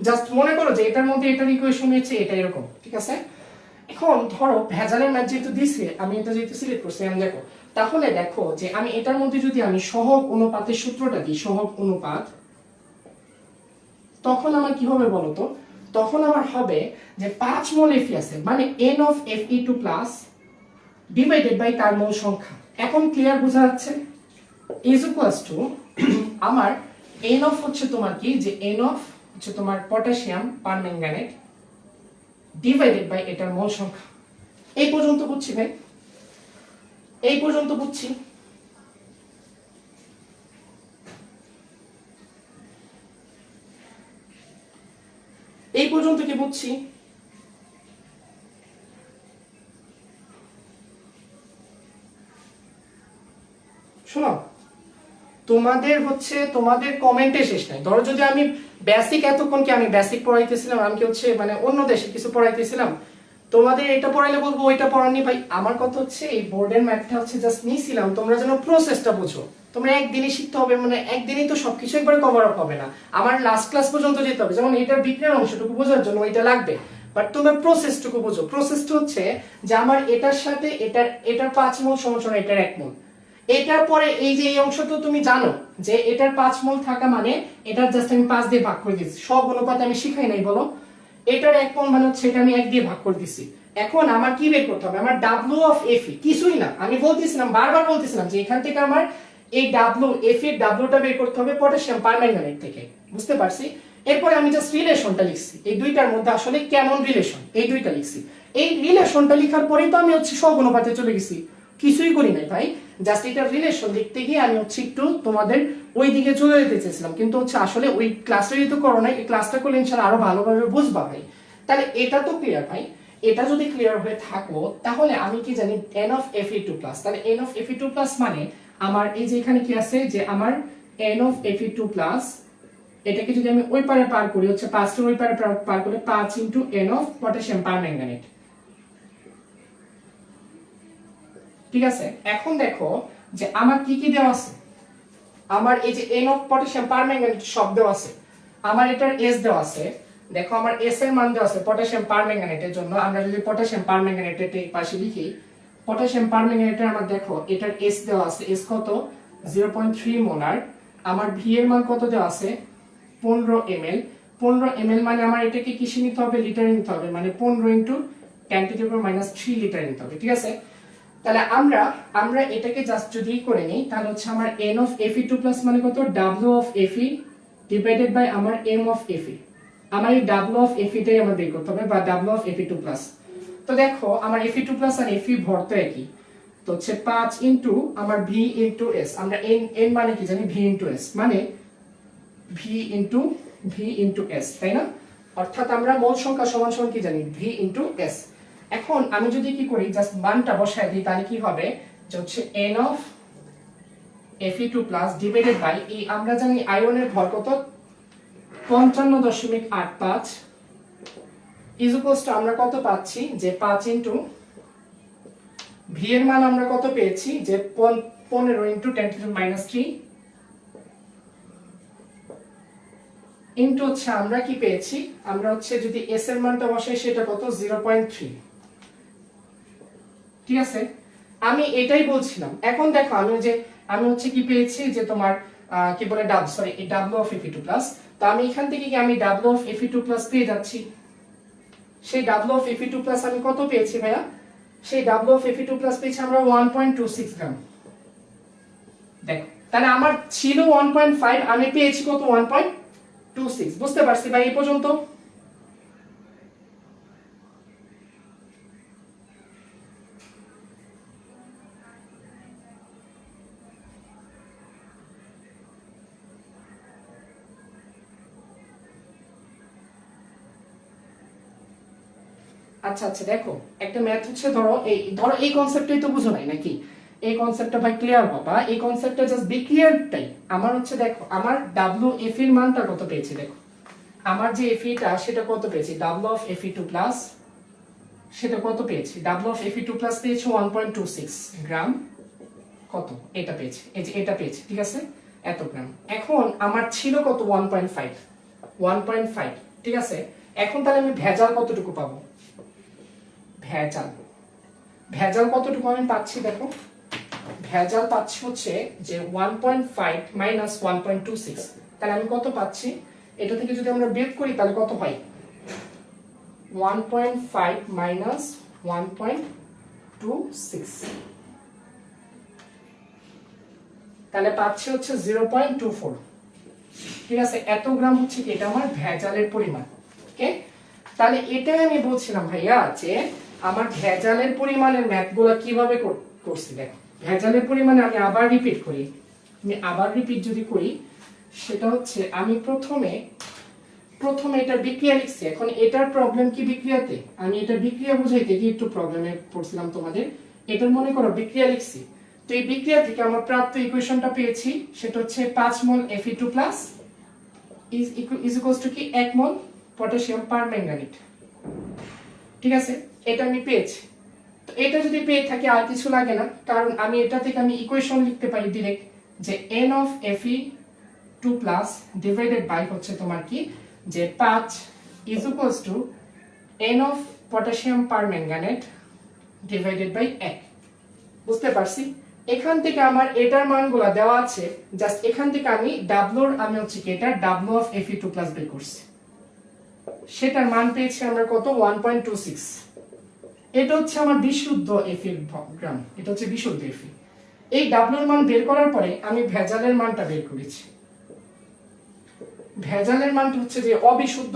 জাস্ট মনে করো যে এটার মধ্যে এটার ইকুয়েশন হচ্ছে এটা এরকম, ঠিক আছে। এখন ধরো ভেজালের ম্যাথ যেহেতু দিছে আমি এটা যেহেতু সিলেক্ট করছি, আমি দেখো তাহলে দেখো যে আমি এটার মধ্যে যদি আমি সহগ অনুপাতের সূত্রটা দিই, সহগ অনুপাত, তখন আমার কি হবে বলতো, তখন আমার হবে যে 5 মোল Fe আছে মানে n of Fe2+ divided by তার মোল সংখ্যা। এখন ক্লিয়ার বোঝা যাচ্ছে, ইজ ইকুয়ালস টু আমার n of হচ্ছে তোমার কি যে n of হচ্ছে তোমার পটাশিয়াম পারম্যাঙ্গানেট ডিভাইডেড বাই এটার মোল সংখ্যা। এই পর্যন্ত বুঝছি ভাই, এই পর্যন্ত বুঝছি। এই পর্যন্ত কি বুঝছি? শোনো, তোমাদের হচ্ছে তোমাদের কমেন্টে শেষ নাই। ধরো যদি আমি বেসিক এতক্ষণ কি আমি বেসিক পড়াইতেছিলাম, আমি কি হচ্ছে মানে অন্য দেশে কিছু পড়াইতেছিলাম, তোমাদের এটা পড়াইলে বলবো ওইটা পড়ানি ভাই। আমার কথা হচ্ছে এই বোর্ডের ম্যাথটা হচ্ছে জাস্ট নিয়েছিলাম তোমরা যেন প্রসেসটা বুঝো। তোমরা একদিনই শিখতে হবে, মানে একদিনই তো সবকিছু একবারে কভার আপ হবে না, আমার লাস্ট ক্লাস পর্যন্ত যেতে হবে। যেমন এটার বিক্রিয়ার অংশটুকু বোঝার জন্য ওইটা লাগবে, বাট তোমরা প্রসেসটুকু বুঝো। প্রসেসটা হচ্ছে যে আমার এটার সাথে এটার 5 মোল সমান এটার 1 মোল। এটার পরে এই যে এই অংশ তো তুমি জানো যে এটার 5 মোল থাকা মানে এটার জাস্ট আমি 5 দিয়ে ভাগ করে দিচ্ছি। সব অনুপাতে আমি শিখাই নাই বলো। এটার 1 মোল মানে হচ্ছে এটা আমি 1 দিয়ে ভাগ করে দিচ্ছি। এখন আমার কি বের করতে হবে? আমার W অফ Fe কিছুই না, আমি বলতেছিলাম বারবার বলতেছিলাম যে এখান থেকে আমার এই W Fe এর Wটা বের করতে হবে পটাশিয়াম পারম্যাঙ্গানেট থেকে, বুঝতে পারছি? এরপরে আমি জাস্ট রিলেশনটা লিখছি, এই দুইটার মধ্যে আসলে কেমন রিলেশন এই দুইটা লিখছি। এই রিলেশনটা লেখার পরেই তো আমি হচ্ছে সব অনুপাতে চলে গেছি, কিছুই করি নাই ভাই। জাস্ট এটা রিলেশন লিখতে গিয়ে আমি হচ্ছে একটু তোমাদের ওই দিকে চলে যেতে চেয়েছিলাম, কিন্তু হচ্ছে আসলে ওই ক্লাসটা যেহেতু করো নাই, এই ক্লাসটা করলে ইনশাআল্লাহ আরো ভালোভাবে বুঝবা ভাই। তাহলে এটা তো ক্লিয়ার ভাই। এটা যদি ক্লিয়ার হয়ে থাকো তাহলে আমি কি জানি n of Fe2+। তাহলে n of Fe2+ মানে আমার এই যে এখানে কি আছে যে আমার n of Fe2+, এটাকে যদি আমি ওই পারে পার করি হচ্ছে 5 এর ওই পারে পার করলে 5 into n of potassium permanganate, ঠিক আছে? এখন দেখো যে আমার কি কি দেওয়া আছে। আমার এই যে n of পটাশিয়াম পারম্যাঙ্গানেট সব দেওয়া আছে, আমার এটার s দেওয়া আছে। দেখো আমার s এর মান দেওয়া আছে পটাশিয়াম পারম্যাঙ্গানেটের জন্য। আমরা যদি পটাশিয়াম পারম্যাঙ্গানেটের এই পাশে লিখি, পটাশিয়াম পারম্যাঙ্গানেটের আমার দেখো এটার s দেওয়া আছে, s কত 0.3 মোলার। আমার v এর মান কত দেওয়া আছে 15 ml। 15 ml মানে আমার এটাকে কিসে নিতে হবে? লিটারে নিতে হবে, মানে 15 ইনটু 10⁻³ লিটার নিতে হবে, ঠিক আছে? তাহলে আমরা এটাকে জাস্ট যদি করে নিই তাহলে হচ্ছে আমার n of Fe2+ মানে কত W of Fe divided by আমার m of Fe। আমার এই W of Fe টাই আমার বের করতে হবে, বা W of Fe2+। তো দেখো আমার Fe2+ আর Fe ভর তো একই, তো হচ্ছে 5 ইনটু আমার V ইনটু S। আমরা n মানে কি জানি? V ইনটু S মানে V ইনটু S, তাই না? অর্থাৎ আমরা মোল সংখ্যা সমান সমান কি জানি? V into S। এখন আমি যদি কি করি জাস্ট মানটা বসায় দিই তাহলে কি হবে যে হচ্ছে n of Fe2+ divided by এই আমরা জানি আয়নের ভর কত 55.85 ইজ ইকুয়ালস টু আমরা কত পাচ্ছি যে 5 ইনটু v এর মান আমরা কত পেয়েছি যে 15 ইনটু 10⁻³ ইনটু হচ্ছে আমরা কি পেয়েছি, আমরা হচ্ছে যদি s এর মানটা বসাই সেটা কত 0.3, ঠিক আছে? আমি এটাই বলছিলাম। এখন দেখো আমি হচ্ছে কি পেয়েছি যে তোমার কি বলে W of Fe2+। তো আমি এখান থেকে কি আমি W of Fe2+ পেয়ে যাচ্ছি। সেই W of Fe2+ আমি কত পেয়েছি ভাইয়া? সেই W of Fe2+ পেয়েছি আমরা 1.26 গ্রাম। দেখো তাহলে আমার ছিল 1.5, আমি পেয়েছি কত 1.26। বুঝতে পারছি ভাই এই পর্যন্ত? আচ্ছা আচ্ছা, দেখো একটা ম্যাথ হচ্ছে ধরো এই কনসেপ্টটাই তো বুঝো নাই নাকি? এই কনসেপ্টটা ভাই ক্লিয়ার বাবা, এই কনসেপ্টটা জাস্ট বি ক্লিয়ারটাই। আমার হচ্ছে দেখো আমার WF এর মানটা কত পেয়েছি, দেখো আমার যে Fe টা সেটা কত পেয়েছি W of Fe2+, সেটা কত পেয়েছি W of Fe2+ পেয়েছি 1.26 গ্রাম। কত এটা পেয়েছি, এই যে এটা পেয়েছি, ঠিক আছে? এত গ্রাম। এখন আমার ছিল কত 1.5, ঠিক আছে? এখন তাহলে আমি ভেজাল কতটুকু পাবো? ভেজাল কতটুকু আমি পাচ্ছি দেখো, ভেজাল পাচ্ছি হচ্ছে যে 1.5 মাইনাস 1.26। তাহলে আমি কত পাচ্ছি? এটা থেকে যদি আমরা বিয়োগ করি তাহলে কত হয়? 1.5 মাইনাস 1.26, তাহলে পাচ্ছি হচ্ছে 0.24, ঠিক আছে? এত গ্রাম হচ্ছে কি এটা আমার ভেজালের পরিমাণ। ওকে, তাহলে এটাই আমি বলছিলাম ভাইয়া যে আমার ভেজালের পরিমাণের ম্যাথগুলো কিভাবে করছি। দেখো ভেজালের পরিমাণে আমি আবার রিপিট যদি করি সেটা হচ্ছে আমি প্রথমে প্রথমে এটার বিক্রিয়া লিখছি, এখন এটার প্রবলেম কি বিক্রিয়াতে, আমি এটার বিক্রিয়া বুঝাইতে গিয়ে একটু প্রবলেমে পড়ছিলাম তোমাদের। এটার মনে করো বিক্রিয়া লিখছি, তো এই বিক্রিয়া থেকে আমরা প্রাপ্ত ইকুয়েশনটা পেয়েছি, সেটা হচ্ছে 5 মোল Fe2+ ইজ ইকুয়ালস টু কি 1 মোল পটাশিয়াম পারম্যাঙ্গানেট। ঠিক আছে, এটা আমি পেয়েছি। তো এটা যদি পেয়ে থাকি আর কিছু লাগে না, কারণ আমি এটা থেকে আমি ইকুয়েশন লিখতে পারি ডাইরেক্ট, যে n of Fe2+ divided by হচ্ছে তোমার কি, যে 5 is equals to n of potassium permanganate divided by 1। বুঝতে পারছি? এখান থেকে আমার এটার মানগুলো দেওয়া আছে, জাস্ট এখান থেকে আমি আমি হচ্ছে কি এটা W of Fe2+ বের করছি, সেটার মান পেয়েছি আমরা কত 1.26। এটা হচ্ছে আমার বিশুদ্ধ Fe গ্রাম, এটা হচ্ছে বিশুদ্ধ Fe। এই W এর মান বের করার পরে আমি ভেজালের মানটা বের করেছি। ভেজালের মানটা হচ্ছে যে অবিশুদ্ধ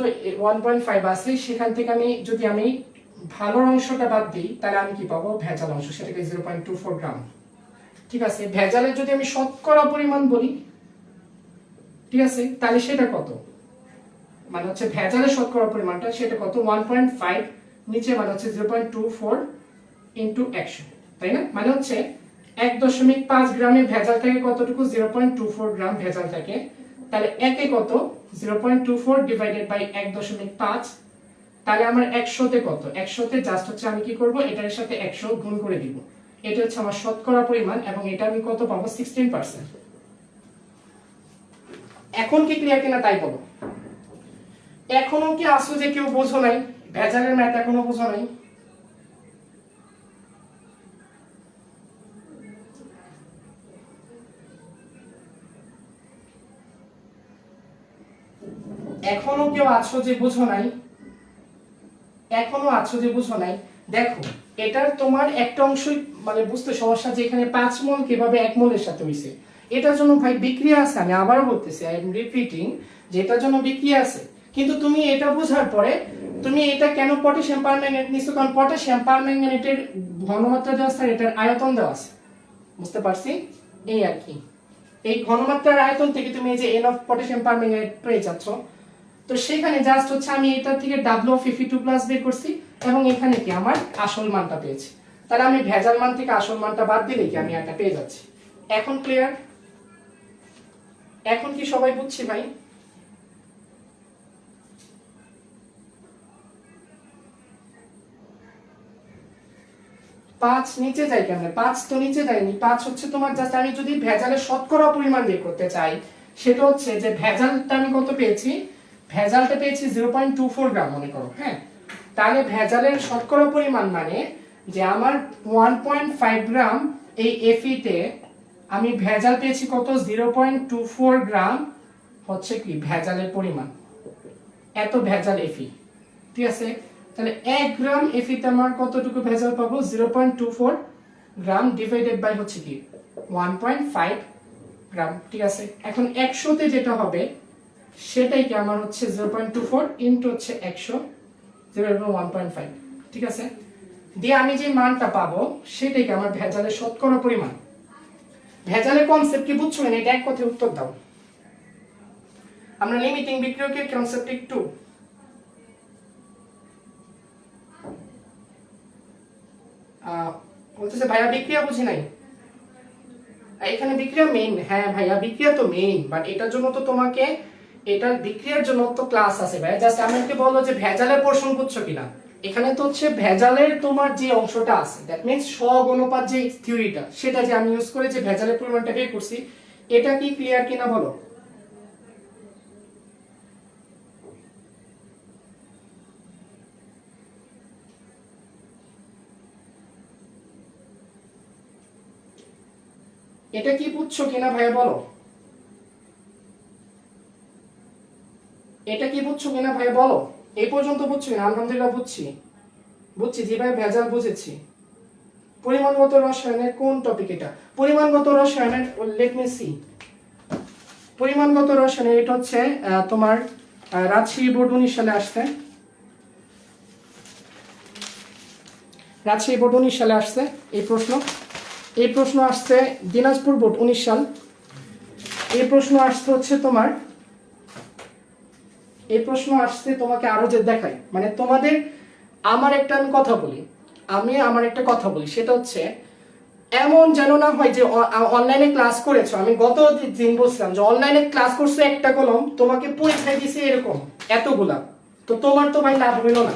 1.5 আছে, সেখান থেকে আমি যদি আমি ভালো অংশটা বাদ দিই তাহলে আমি কি পাবো, ভেজাল অংশ, সেটাকে 0.24 গ্রাম। ঠিক আছে, ভেজালের যদি আমি শতকরা পরিমাণ বলি, ঠিক আছে, তাহলে সেটা কত, মানে হচ্ছে ভেজালের শতকরা পরিমাণটা সেটা কত 1.5, নিচে মানে হচ্ছে 0.24 ইনটু 100, তাই না? মানে হচ্ছে 1.5 গ্রামে ভেজাল থাকে কতটুকু, 0.24 গ্রাম ভেজাল থাকে। তাহলে একে কত 0.24 ডিভাইডেড বাই 1.5, তাহলে আমার 100তে কত, 100তে জাস্ট হচ্ছে আমি কি করব, এটার সাথে 100 গুণ করে দিব, এটা হচ্ছে আমার শতকরা পরিমাণ, এবং এটা আমি কত পাবো 16%। এখন কি ক্লিয়ার কিনা তাই বলো। এখনো কি আসো যে কেউ বোঝো নাই, ভেজালের ম্যাথ এখনো বোঝো নাই? এখনো কেউ আছো যে বুঝো নাই? এখনো আছো যে বুঝো নাই? দেখো, এটার তোমার একটা অংশই মানে বুঝতে সমস্যা, যে এখানে 5 মোল কিভাবে 1 মোলের সাথে হইছে। এটার জন্য ভাই বিক্রিয়া আছে, আমি আবারও বলতেছি, আই এম রিপিটিং, যে এটার জন্য বিক্রিয়া আছে। কিন্তু তুমি এটা বোঝার পরে তুমি এটা কেন পটাশিয়াম পারম্যাঙ্গানেট নিছো, কারণ পটাশিয়াম পারম্যাঙ্গানেটের ঘনমাত্রা দেওয়া আছে, এটার আয়তন দেওয়া আছে। বুঝতে পারছি? এই আর কি, এই ঘনমাত্রার আয়তন থেকে তুমি এই যে n অফ পটাশিয়াম পারম্যাঙ্গানেট পেয়ে যাচ্ছ। তো সেখানে জাস্ট হচ্ছে আমি এটা থেকে W of Fe2+ বের করছি, এবং এখানে কি আমার আসল মানটা পেয়েছি। তাহলে আমি ভেজাল মান থেকে আসল মানটা বাদ দিলে কি আমি এটা পেয়ে যাচ্ছি। এখন ক্লিয়ার? এখন কি সবাই বুঝছি ভাই? পাঁচ নিচে যাই কেন? 5 তো নিচে যায়নি, 5 হচ্ছে তোমার জাস্ট আমি যদি ভেজালের শতকরা পরিমাণ বের করতে চাই, সেটা হচ্ছে যে ভেজালটা আমি কত পেয়েছি, ভেজালটা পেয়েছি 0.24 গ্রাম মনে করো, হ্যাঁ। তাহলে ভেজালের শতকরা পরিমাণ মানে যে আমার 1.5 গ্রাম এই Fe-তে আমি ভেজাল পেয়েছি কত, 0.24 গ্রাম হচ্ছে কি ভেজালের পরিমাণ, এত ভেজাল Fe। ঠিক আছে, তাহলে 1 গ্রাম Fe-তে আমার কতটুকু ভেজাল পাবো, 0.24 গ্রাম ডিভাইডেড বাই হচ্ছে কি 1.5 গ্রাম। ঠিক আছে, এখন 100তে যেটা হবে সেটাই কি আমার হচ্ছে 0.24 ইনটু হচ্ছে 100, 0.1.5। ঠিক আছে, দিয়ে আমি যে মানটা পাবো সেটাই কি আমার ভেজালের শতকরা পরিমাণ। ভেজালের কনসেপ্ট কি বুঝছো না? এটা এক কথায় উত্তর দাও। আমরা লিমিটিং বিক্রিয়কের কনসেপ্ট একটু বলতেছে ভাইয়া বিক্রিয়া বুঝি নাই। এখানে বিক্রিয়া মেইন, হ্যাঁ ভাইয়া বিক্রিয়া তো মেইন, বাট এটার জন্য তো তোমাকে, এটার বিক্রিয়ার জন্য তো ক্লাস আছে ভাই। জাস্ট আমাকে বলো যে ভেজালের পোরশন বুঝছো কিনা। এখানে তো হচ্ছে ভেজালের তোমার যে অংশটা আছে, দ্যাট মিন্স সহগ অনুপাত যে থিওরিটা, সেটা যে আমি ইউজ করে যে ভেজালের পরিমাণটা বের করছি, এটা কি ক্লিয়ার কিনা বলো। এটা কি বুঝছো কিনা ভাইয়া বলো। এটা কি বুঝছো কিনা ভাইয়া বলো। এই পর্যন্ত বুঝছো কিনা? আলহামদুলিল্লাহ বুঝছি, বুঝছি জি ভাই, ভেজাল বুঝেছি। পরিমাণগত রসায়নের কোন টপিক এটা? পরিমাণগত রসায়নের, লেট মি সি। পরিমাণগত রসায়নের এটা হচ্ছে তোমার রাজশাহী বোর্ড 19 সালে আসছে, রাজশাহী বোর্ড 19 সালে আসছে এই প্রশ্ন। এই প্রশ্ন আসছে দিনাজপুর বোর্ড 19 সাল। এই প্রশ্ন আসছে হচ্ছে তোমার এই প্রশ্ন আসছে তোমাকে আরো যে দেখাই, মানে তোমাদের আমার একটা আমি একটা কথা বলি সেটা হচ্ছে এমন যেন না হয় যে অনলাইনে ক্লাস করেছো, আমি গত দিন বলছিলাম যে অনলাইনে ক্লাস করছো একটা কলম, তোমাকে পরীক্ষায় দিছে এরকম এতগুলা, তো তোমার তো ভাই লাভ হইলো না।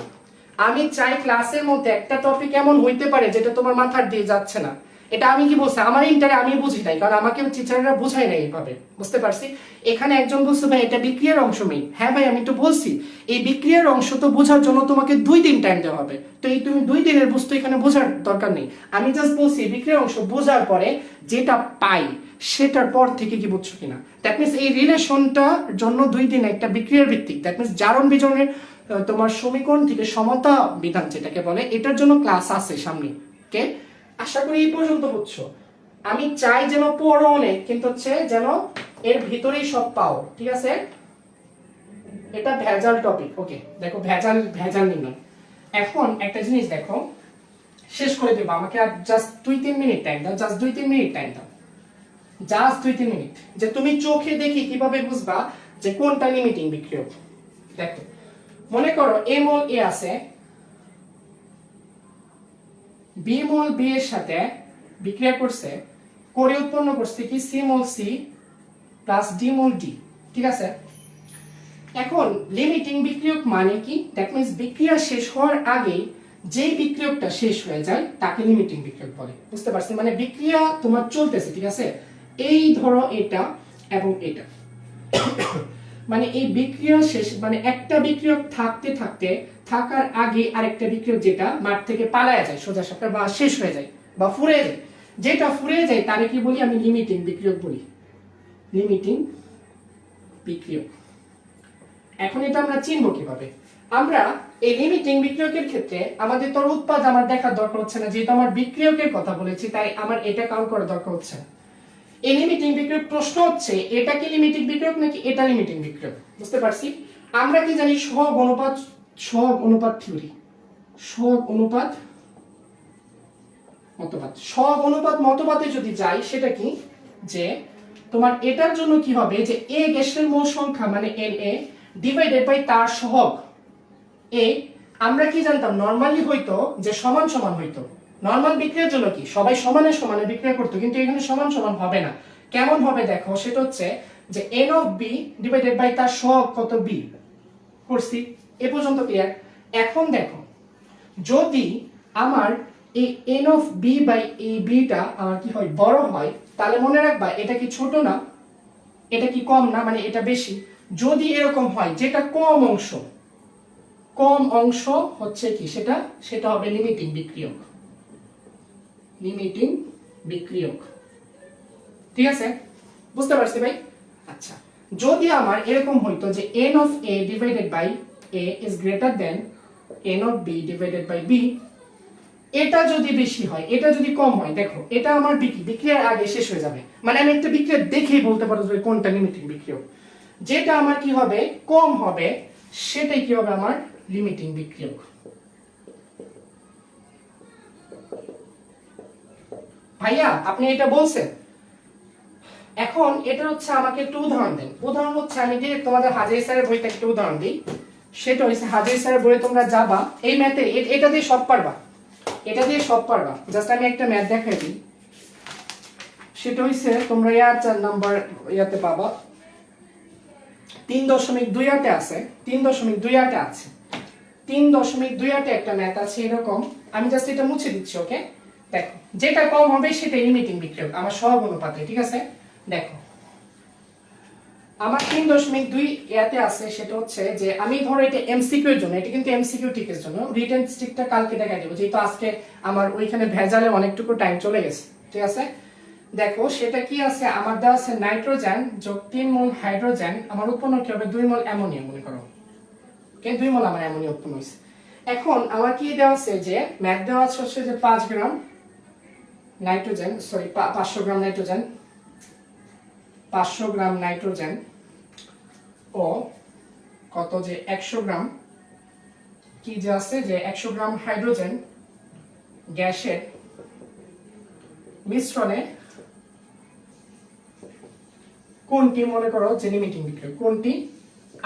আমি চাই ক্লাসের মধ্যে একটা টপিক এমন হইতে পারে যেটা তোমার মাথার দিয়ে যাচ্ছে না। এটা আমি কি বলছি, আমার ইন্টারে আমি বুঝি নাই, কারণ আমাকে টিচাররা বুঝাই নাই এইভাবে, বুঝতে পারছি। এখানে একজন বলছে ভাই এটা বিক্রিয়ার অংশ মেইন, হ্যাঁ ভাই আমি তো বলছি এই বিক্রিয়ার অংশ তো বোঝার জন্য তোমাকে 2 দিন টাইম দেওয়া হবে, তো এই তুমি 2 দিনের বুঝতে এখানে বোঝার দরকার নেই। আমি জাস্ট বলছি বিক্রিয়ার অংশ বোঝার পরে যেটা পাই সেটার পর থেকে কি বুঝছো কিনা, দ্যাট মিনস এই রিলেশনটার জন্য 2 দিন একটা বিক্রিয়ার ভিত্তিক, দ্যাট মিনস জারণ বিজনের তোমার সমীকরণ থেকে সমতা বিধান যেটাকে বলে, এটার জন্য ক্লাস আছে সামনে। ওকে, আশা করি এই পর্যন্ত বুঝছো। আমি চাই যেন পড়ো অনেক, কিন্তু হচ্ছে যেন এর ভিতরেই সব পাও, ঠিক আছে। এটা ভেজাল টপিক। ওকে দেখো, ভেজাল নির্ণয়। এখন একটা জিনিস দেখো, শেষ করে দেবো, আমাকে আর জাস্ট 2-3 মিনিট টাইম দাও, জাস্ট 2-3 মিনিট টাইম দাও, জাস্ট 2-3 মিনিট, যে তুমি চোখে দেখি কিভাবে বুঝবা যে কোনটা লিমিটিং বিক্রিয়ক। দেখো মনে করো এ মোল এ আছে, বি মোল বি এর সাথে বিক্রিয়া করছে, করে উৎপন্ন করছে কি সি মোল সি প্লাস ডি মোল ডি, ঠিক আছে। এখন লিমিটিং বিক্রিয়ক মানে কি, দ্যাট মিন্স বিক্রিয়া শেষ হওয়ার আগে যেই বিক্রিয়কটা শেষ হয়ে যায় তাকে লিমিটিং বিক্রিয়ক বলে, বুঝতে পারছি। মানে বিক্রিয়া তোমার চলতেছে, ঠিক আছে, এই ধরো এটা এবং এটা, মানে এই বিক্রিয়া শেষ, মানে একটা বিক্রিয়ক থাকতে থাকতে থাকার আগে আরেকটা বিক্রিয়ক যেটা মাঠ থেকে পালায়া যায় সোজা সাপটা, বা শেষ হয়ে যায় বা ফুরে যায়, যেটা ফুরে যায় তারে কি বলি আমি লিমিটিং বিক্রিয়ক বলি, লিমিটিং বিক্রিয়ক। এখন এটা আমরা চিনবো কিভাবে, আমরা এই লিমিটিং বিক্রিয়কের ক্ষেত্রে আমাদের তোর উৎপাদ আমার দেখার দরকার হচ্ছে না, যেহেতু আমার বিক্রিয়কের কথা বলেছি তাই আমার এটা কাউন্ট করার দরকার হচ্ছে না। এই লিমিটিং বিক্রিয়ক প্রশ্ন হচ্ছে এটা কি লিমিটিং বিক্রিয়ক নাকি এটা লিমিটিং বিক্রিয়ক, বুঝতে পারছি। আমরা কি জানি সহগ অনুপাত থিওরি, সহগ অনুপাত মতবাদ, সহগ অনুপাত মতবাদে যদি যাই সেটা কি, যে তোমার এটার জন্য কি হবে যে এ গ্যাসের মোল সংখ্যা মানে Na ডিভাইডেড বাই তার সহগ এ। আমরা কি জানতাম নরমালি হইতো যে সমান সমান হইতো, নরমাল বিক্রিয়ার জন্য কি সবাই সমানে সমানে বিক্রিয়া করতো, কিন্তু এখানে সমান সমান হবে না। কেমন হবে দেখো, সেটা হচ্ছে যে n of B divided by তার সহগ কত বি, করছি এ পর্যন্ত ক্লিয়ার। এখন দেখো যদি আমার এই n অফ বি বাই এই বিটা আমার কি হয় বড় হয়, তাহলে মনে রাখবা এটা কি ছোট না, এটা কি কম না, মানে এটা বেশি। যদি এরকম হয় যেটা কম অংশ হচ্ছে কি সেটা হবে লিমিটিং বিক্রিয়ক, লিমিটিং বিক্রিয়ক, ঠিক আছে, বুঝতে পারছি ভাই। আচ্ছা, যদি আমার এরকম হইতো যে n অফ a divided by a is greater than n of b divided by b, এটা যদি বেশি হয় এটা যদি কম হয়, দেখো এটা আমার বিক্রিয়ার আগে শেষ হয়ে যাবে, মানে আমি একটা বিক্রিয়া দেখেই বলতে পারবো যে কোনটা লিমিটিং বিক্রিয়ক। যেটা আমার কি হবে কম হবে সেটাই কি হবে আমার লিমিটিং বিক্রিয়ক। ভাইয়া আপনি এটা বলছেন, এখন এটা হচ্ছে আমাকে একটু উদাহরণ দেন। উদাহরণ হচ্ছে আমি ডিরেক্ট তোমাদের হাজারি স্যারের বইতে একটা উদাহরণ দিই, সেটা হচ্ছে হাজারি স্যারের বইয়ে তোমরা যাবা, এই ম্যাথে এটা দিয়ে সব পারবা, এটা দিয়ে সব পারবা। জাস্ট আমি একটা ম্যাথ দেখাই দিই, সেটা হচ্ছে তোমরা 4 নাম্বার ইয়াতে পাবা, 3.28 আছে, 3.28 আছে, 3.28 একটা ম্যাথ আছে এরকম। আমি জাস্ট এটা মুছে দিচ্ছি, ওকে। দেখো যেটা কম হবে সেটা লিমিটিং বিক্রিয়ক আমার সহগ অনুপাতে, ঠিক আছে। দেখো আমার 3.2 ইয়াতে আছে, সেটা হচ্ছে যে আমি ধরো এটা এমসিকিউ এর জন্য, এটা কিন্তু এমসিকিউ টিকের জন্য, রিটেন স্টিকটা কালকে দেখাই দেবো, যেহেতু আজকে আমার ওইখানে ভেজালে অনেকটুকু টাইম চলে গেছে, ঠিক আছে। দেখো সেটা কি আছে, আমার দেওয়া আছে নাইট্রোজেন যোগ 3 মোল হাইড্রোজেন, আমার উৎপন্ন কি হবে 2 মোল অ্যামোনিয়া, মনে করো ওকে 2 মোল আমার অ্যামোনিয়া উৎপন্ন হয়েছে। এখন আমার কি দেওয়া আছে যে ম্যাথ দেওয়া আছে হচ্ছে যে 5 গ্রাম নাইট্রোজেন, সরি 500 গ্রাম নাইট্রোজেন, 500 গ্রাম নাইট্রোজেন ও কত যে 100 গ্রাম কি যে আছে যে 100 গ্রাম হাইড্রোজেন গ্যাসের মিশ্রণে কোনটি মনে করো যে লিমিটিং বিক্রিয়ক, কোনটি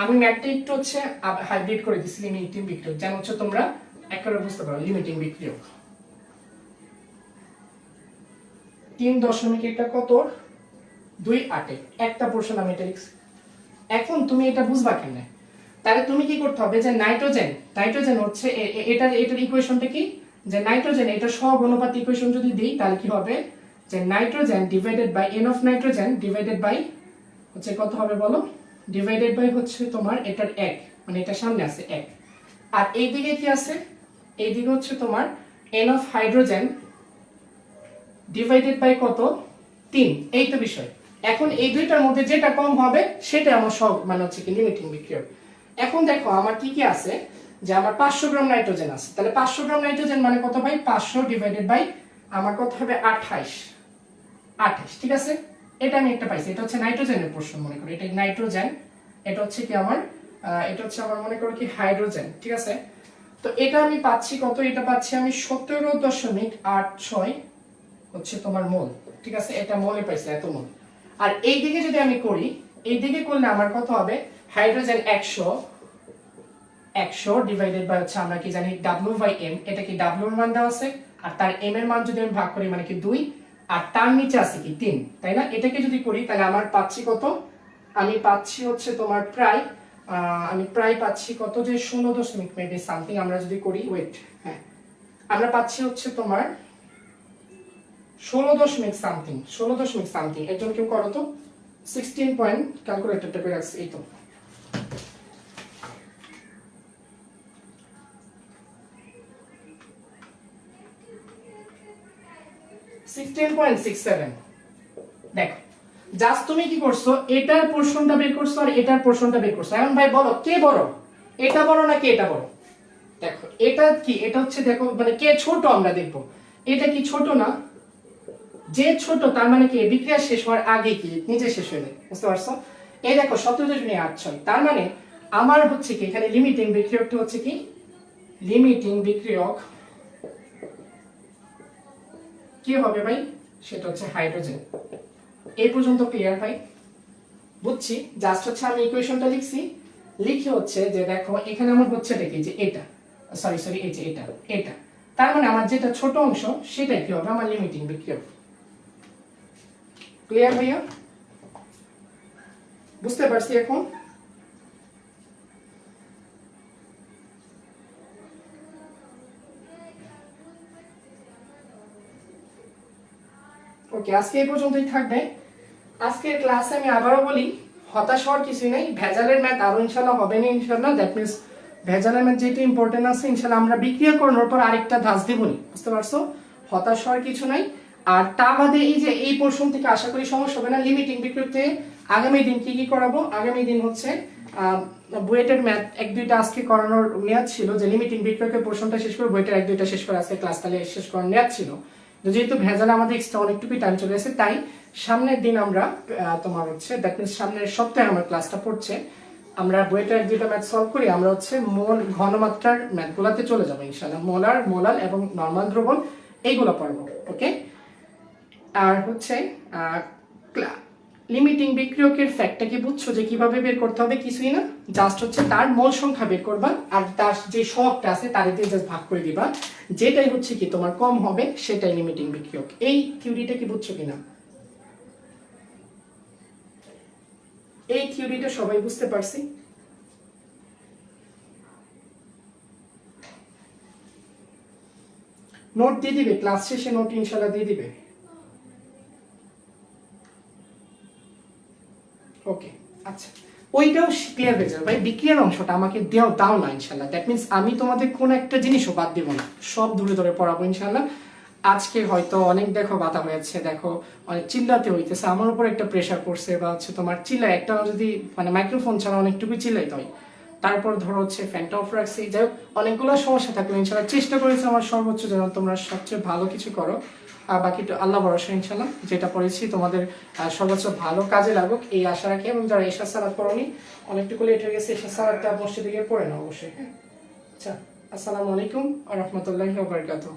আমি ম্যাথটা একটু হচ্ছে হাইব্রিড করে দিচ্ছি লিমিটিং বিক্রিয়ক, যেন হচ্ছে তোমরা একেবারে বুঝতে পারো। লিমিটিং বিক্রিয়ক 3 এটা কত 2/8 একটা পোরশন আমি এটা লিখছি। এখন তুমি এটা বুঝবা কেমনে? তাহলে তুমি কি করতে হবে যে নাইট্রোজেন হচ্ছে এটার ইকুয়েশনটা কি, যে নাইট্রোজেন এটা সহগুণপাত ইকুয়েশন যদি দিই তাহলে কি হবে, যে nitrogen divided by n of nitrogen divided by হচ্ছে কত হবে বলো, ডিভাইডেড বাই হচ্ছে তোমার এটার 1, মানে এটা সামনে আছে 1, আর এইদিকে কি আছে, এইদিকে হচ্ছে তোমার n of hydrogen divided by কত 3, এই তো বিষয়। এখন এই দুইটার মধ্যে যেটা কম হবে সেটা আমার সব মানে হচ্ছে কি লিমিটিং বিক্রিয়ক। এখন দেখো আমার কি কি আছে, যে আমার 500 গ্রাম নাইট্রোজেন আছে, তাহলে 500 গ্রাম নাইট্রোজেন মানে কত ভাই, 500 ডিভাইডেড বাই আমার কত হবে 28, ঠিক আছে। এটা আমি একটা পাইছি, এটা হচ্ছে নাইট্রোজেনের পোরশন মনে করি, এটা নাইট্রোজেন, এটা হচ্ছে কি আমার এটা হচ্ছে আমার মনে করো কি হাইড্রোজেন, ঠিক আছে। তো এটা আমি পাচ্ছি কত, এটা পাচ্ছি আমি 17.86 হচ্ছে তোমার মোল, ঠিক আছে। এটা মোলে পাইছি, এত মোল। আর এই দিকে যদি আমি করি, এই দিকে করলে আমার কত হবে, হাইড্রোজেন 100 ডিভাইডেড বাই হচ্ছে আমরা কি জানি W/m, এটা কি W এর মান দেওয়া আছে, আর তার m এর মান যদি আমি ভাগ করি মানে কি 2, আর তার নিচে আছে কি 3, তাই না। এটাকে যদি করি তাহলে আমার পাচ্ছি কত, আমি পাচ্ছি হচ্ছে তোমার প্রায় আমি প্রায় পাচ্ছি কত, যে 16 মেবি সামথিং আমরা যদি করি, ওয়েট, হ্যাঁ আমরা পাচ্ছি হচ্ছে তোমার 16 সামথিং। একজন কেউ করো তো 16 পয়েন্ট ক্যালকুলেটরটা করে রাখছি, এই তো 16.67। দেখো জাস্ট তুমি কি করছো, এটার পোরশনটা বের করছো আর এটার পোরশনটা বের করছো। এখন ভাই বলো কে বড়, এটা বড় নাকি এটা বড়? দেখো এটা কি, এটা হচ্ছে দেখো মানে কে ছোট, আমরা দেখবো এটা কি ছোট না, যে ছোট তার মানে কি বিক্রিয়া শেষ হওয়ার আগে কি নিজে শেষ হয়ে যায়, বুঝতে পারছো। এই দেখো 17.86, তার মানে আমার হচ্ছে কি এখানে লিমিটিং বিক্রিয়কটা হচ্ছে কি, লিমিটিং বিক্রিয়ক কি হবে ভাই, সেটা হচ্ছে হাইড্রোজেন। এই পর্যন্ত ক্লিয়ার ভাই? বুঝছি, জাস্ট হচ্ছে আমি ইকুয়েশনটা লিখছি, লিখে হচ্ছে যে দেখো এখানে আমার হচ্ছে দেখি যে এটা সরি এই যে এটা, তার মানে আমার যেটা ছোট অংশ সেটাই কি হবে আমার লিমিটিং বিক্রিয়ক। ক্লিয়ার ভাইয়া? বুঝতে পারছি এখন? ওকে, আজকে এই পর্যন্তই থাকবে। আজকের ক্লাসে আমি আবারও বলি, হতাশ হওয়ার কিছুই নেই, ভেজালের ম্যাথ আরো ইনশাল্লাহ হবে না ইনশাল্লাহ। দ্যাট মিনস ভেজালের ম্যাথ যেটা ইম্পর্টেন্ট আছে ইনশাল্লাহ আমরা বিক্রিয়া করানোর পর আরেকটা ধাঁচ দেবনি, বুঝতে পারছো। হতাশ হওয়ার কিছু নাই। আর তা বাদে এই যে এই পোরশন থেকে আশা করি সমস্যা হবে না। লিমিটিং বিক্রিয়তে আগামী দিন কি করাবো, আগামী দিন হচ্ছে বুয়েটের ম্যাথ 1-2টা আজকে করানোর মেয়াদ ছিল, যে লিমিটিং বিক্রিয়কের পোরশনটা শেষ করে বুয়েটের 1-2টা শেষ করে আজকে ক্লাস তাহলে শেষ করার মেয়াদ ছিল। যেহেতু ভেজালে আমাদের এক্সট্রা অনেকটুকুই টাইম চলে গেছে, তাই সামনের দিন আমরা তোমার হচ্ছে দ্যাট মিনস সামনের সপ্তাহে আমার ক্লাসটা পড়ছে, আমরা বইটা 1-2টা ম্যাথ সলভ করি, আমরা হচ্ছে মোল ঘনমাত্রার ম্যাথগুলোতে চলে যাবো ইনশাআল্লাহ। মোলাল এবং নরমাল দ্রবণ এইগুলো পড়বো, ওকে। আর হচ্ছে লিমিটিং বিক্রিয়কের ফ্যাক্টটা কি বুঝছো, যে কিভাবে বের করতে হবে? কিছুই না, জাস্ট হচ্ছে তার মোল সংখ্যা বের করবা, আর তার যে সহগটা আছে তার দিয়ে জাস্ট ভাগ করে দিবা, যেটাই হচ্ছে কি তোমার কম হবে সেটাই লিমিটিং বিক্রিয়ক। এই থিওরিটা কি বুঝছো কিনা? এই থিওরিটা সবাই বুঝতে পারছি? নোট দিয়ে দিবে, ক্লাস শেষে নোট ইনশাআল্লাহ দিয়ে দিবে। ওকে, আচ্ছা, ওইটাও ক্লিয়ার হয়ে যাবে ভাই। বিক্রিয়ার অংশটা আমাকে দাও না ইনশাআল্লাহ। দ্যাট মিন্স আমি তোমাদের কোন একটা জিনিসও বাদ দেবো না, সব ধরে পড়াবো ইনশাআল্লাহ। আজকে হয়তো অনেক দেখো বাধা হয়েছে, দেখো অনেক চিল্লাতে হইতেছে, আমার উপর একটা প্রেশার পড়ছে, বা হচ্ছে তোমার চিল্লা একটা যদি মানে মাইক্রোফোন ছাড়া অনেকটুকু চিল্লাইতে হয়, তারপর ধরো হচ্ছে ফ্যানটা অফ রাখছি, যাই হোক অনেকগুলো সমস্যা থাকলে ইনশাআল্লাহ চেষ্টা করেছি আমার সর্বোচ্চ যেন তোমরা সবচেয়ে ভালো কিছু করো। আর বাকিটা আল্লাহ ভরসা ইনশাআল্লাহ, যেটা পড়েছি তোমাদের সর্বোচ্চ ভালো কাজে লাগুক এই আশা রাখি। এবং যারা এশা সালাত পড়নি, অনেকটুকু লেট হয়ে গেছে, এশা সালাতটা মসজিদে গিয়ে পড়ে নাও অবশ্যই, হ্যাঁ। আচ্ছা, আসসালামু আলাইকুম ওয়া রাহমাতুল্লাহি ওয়া বারাকাতুহু।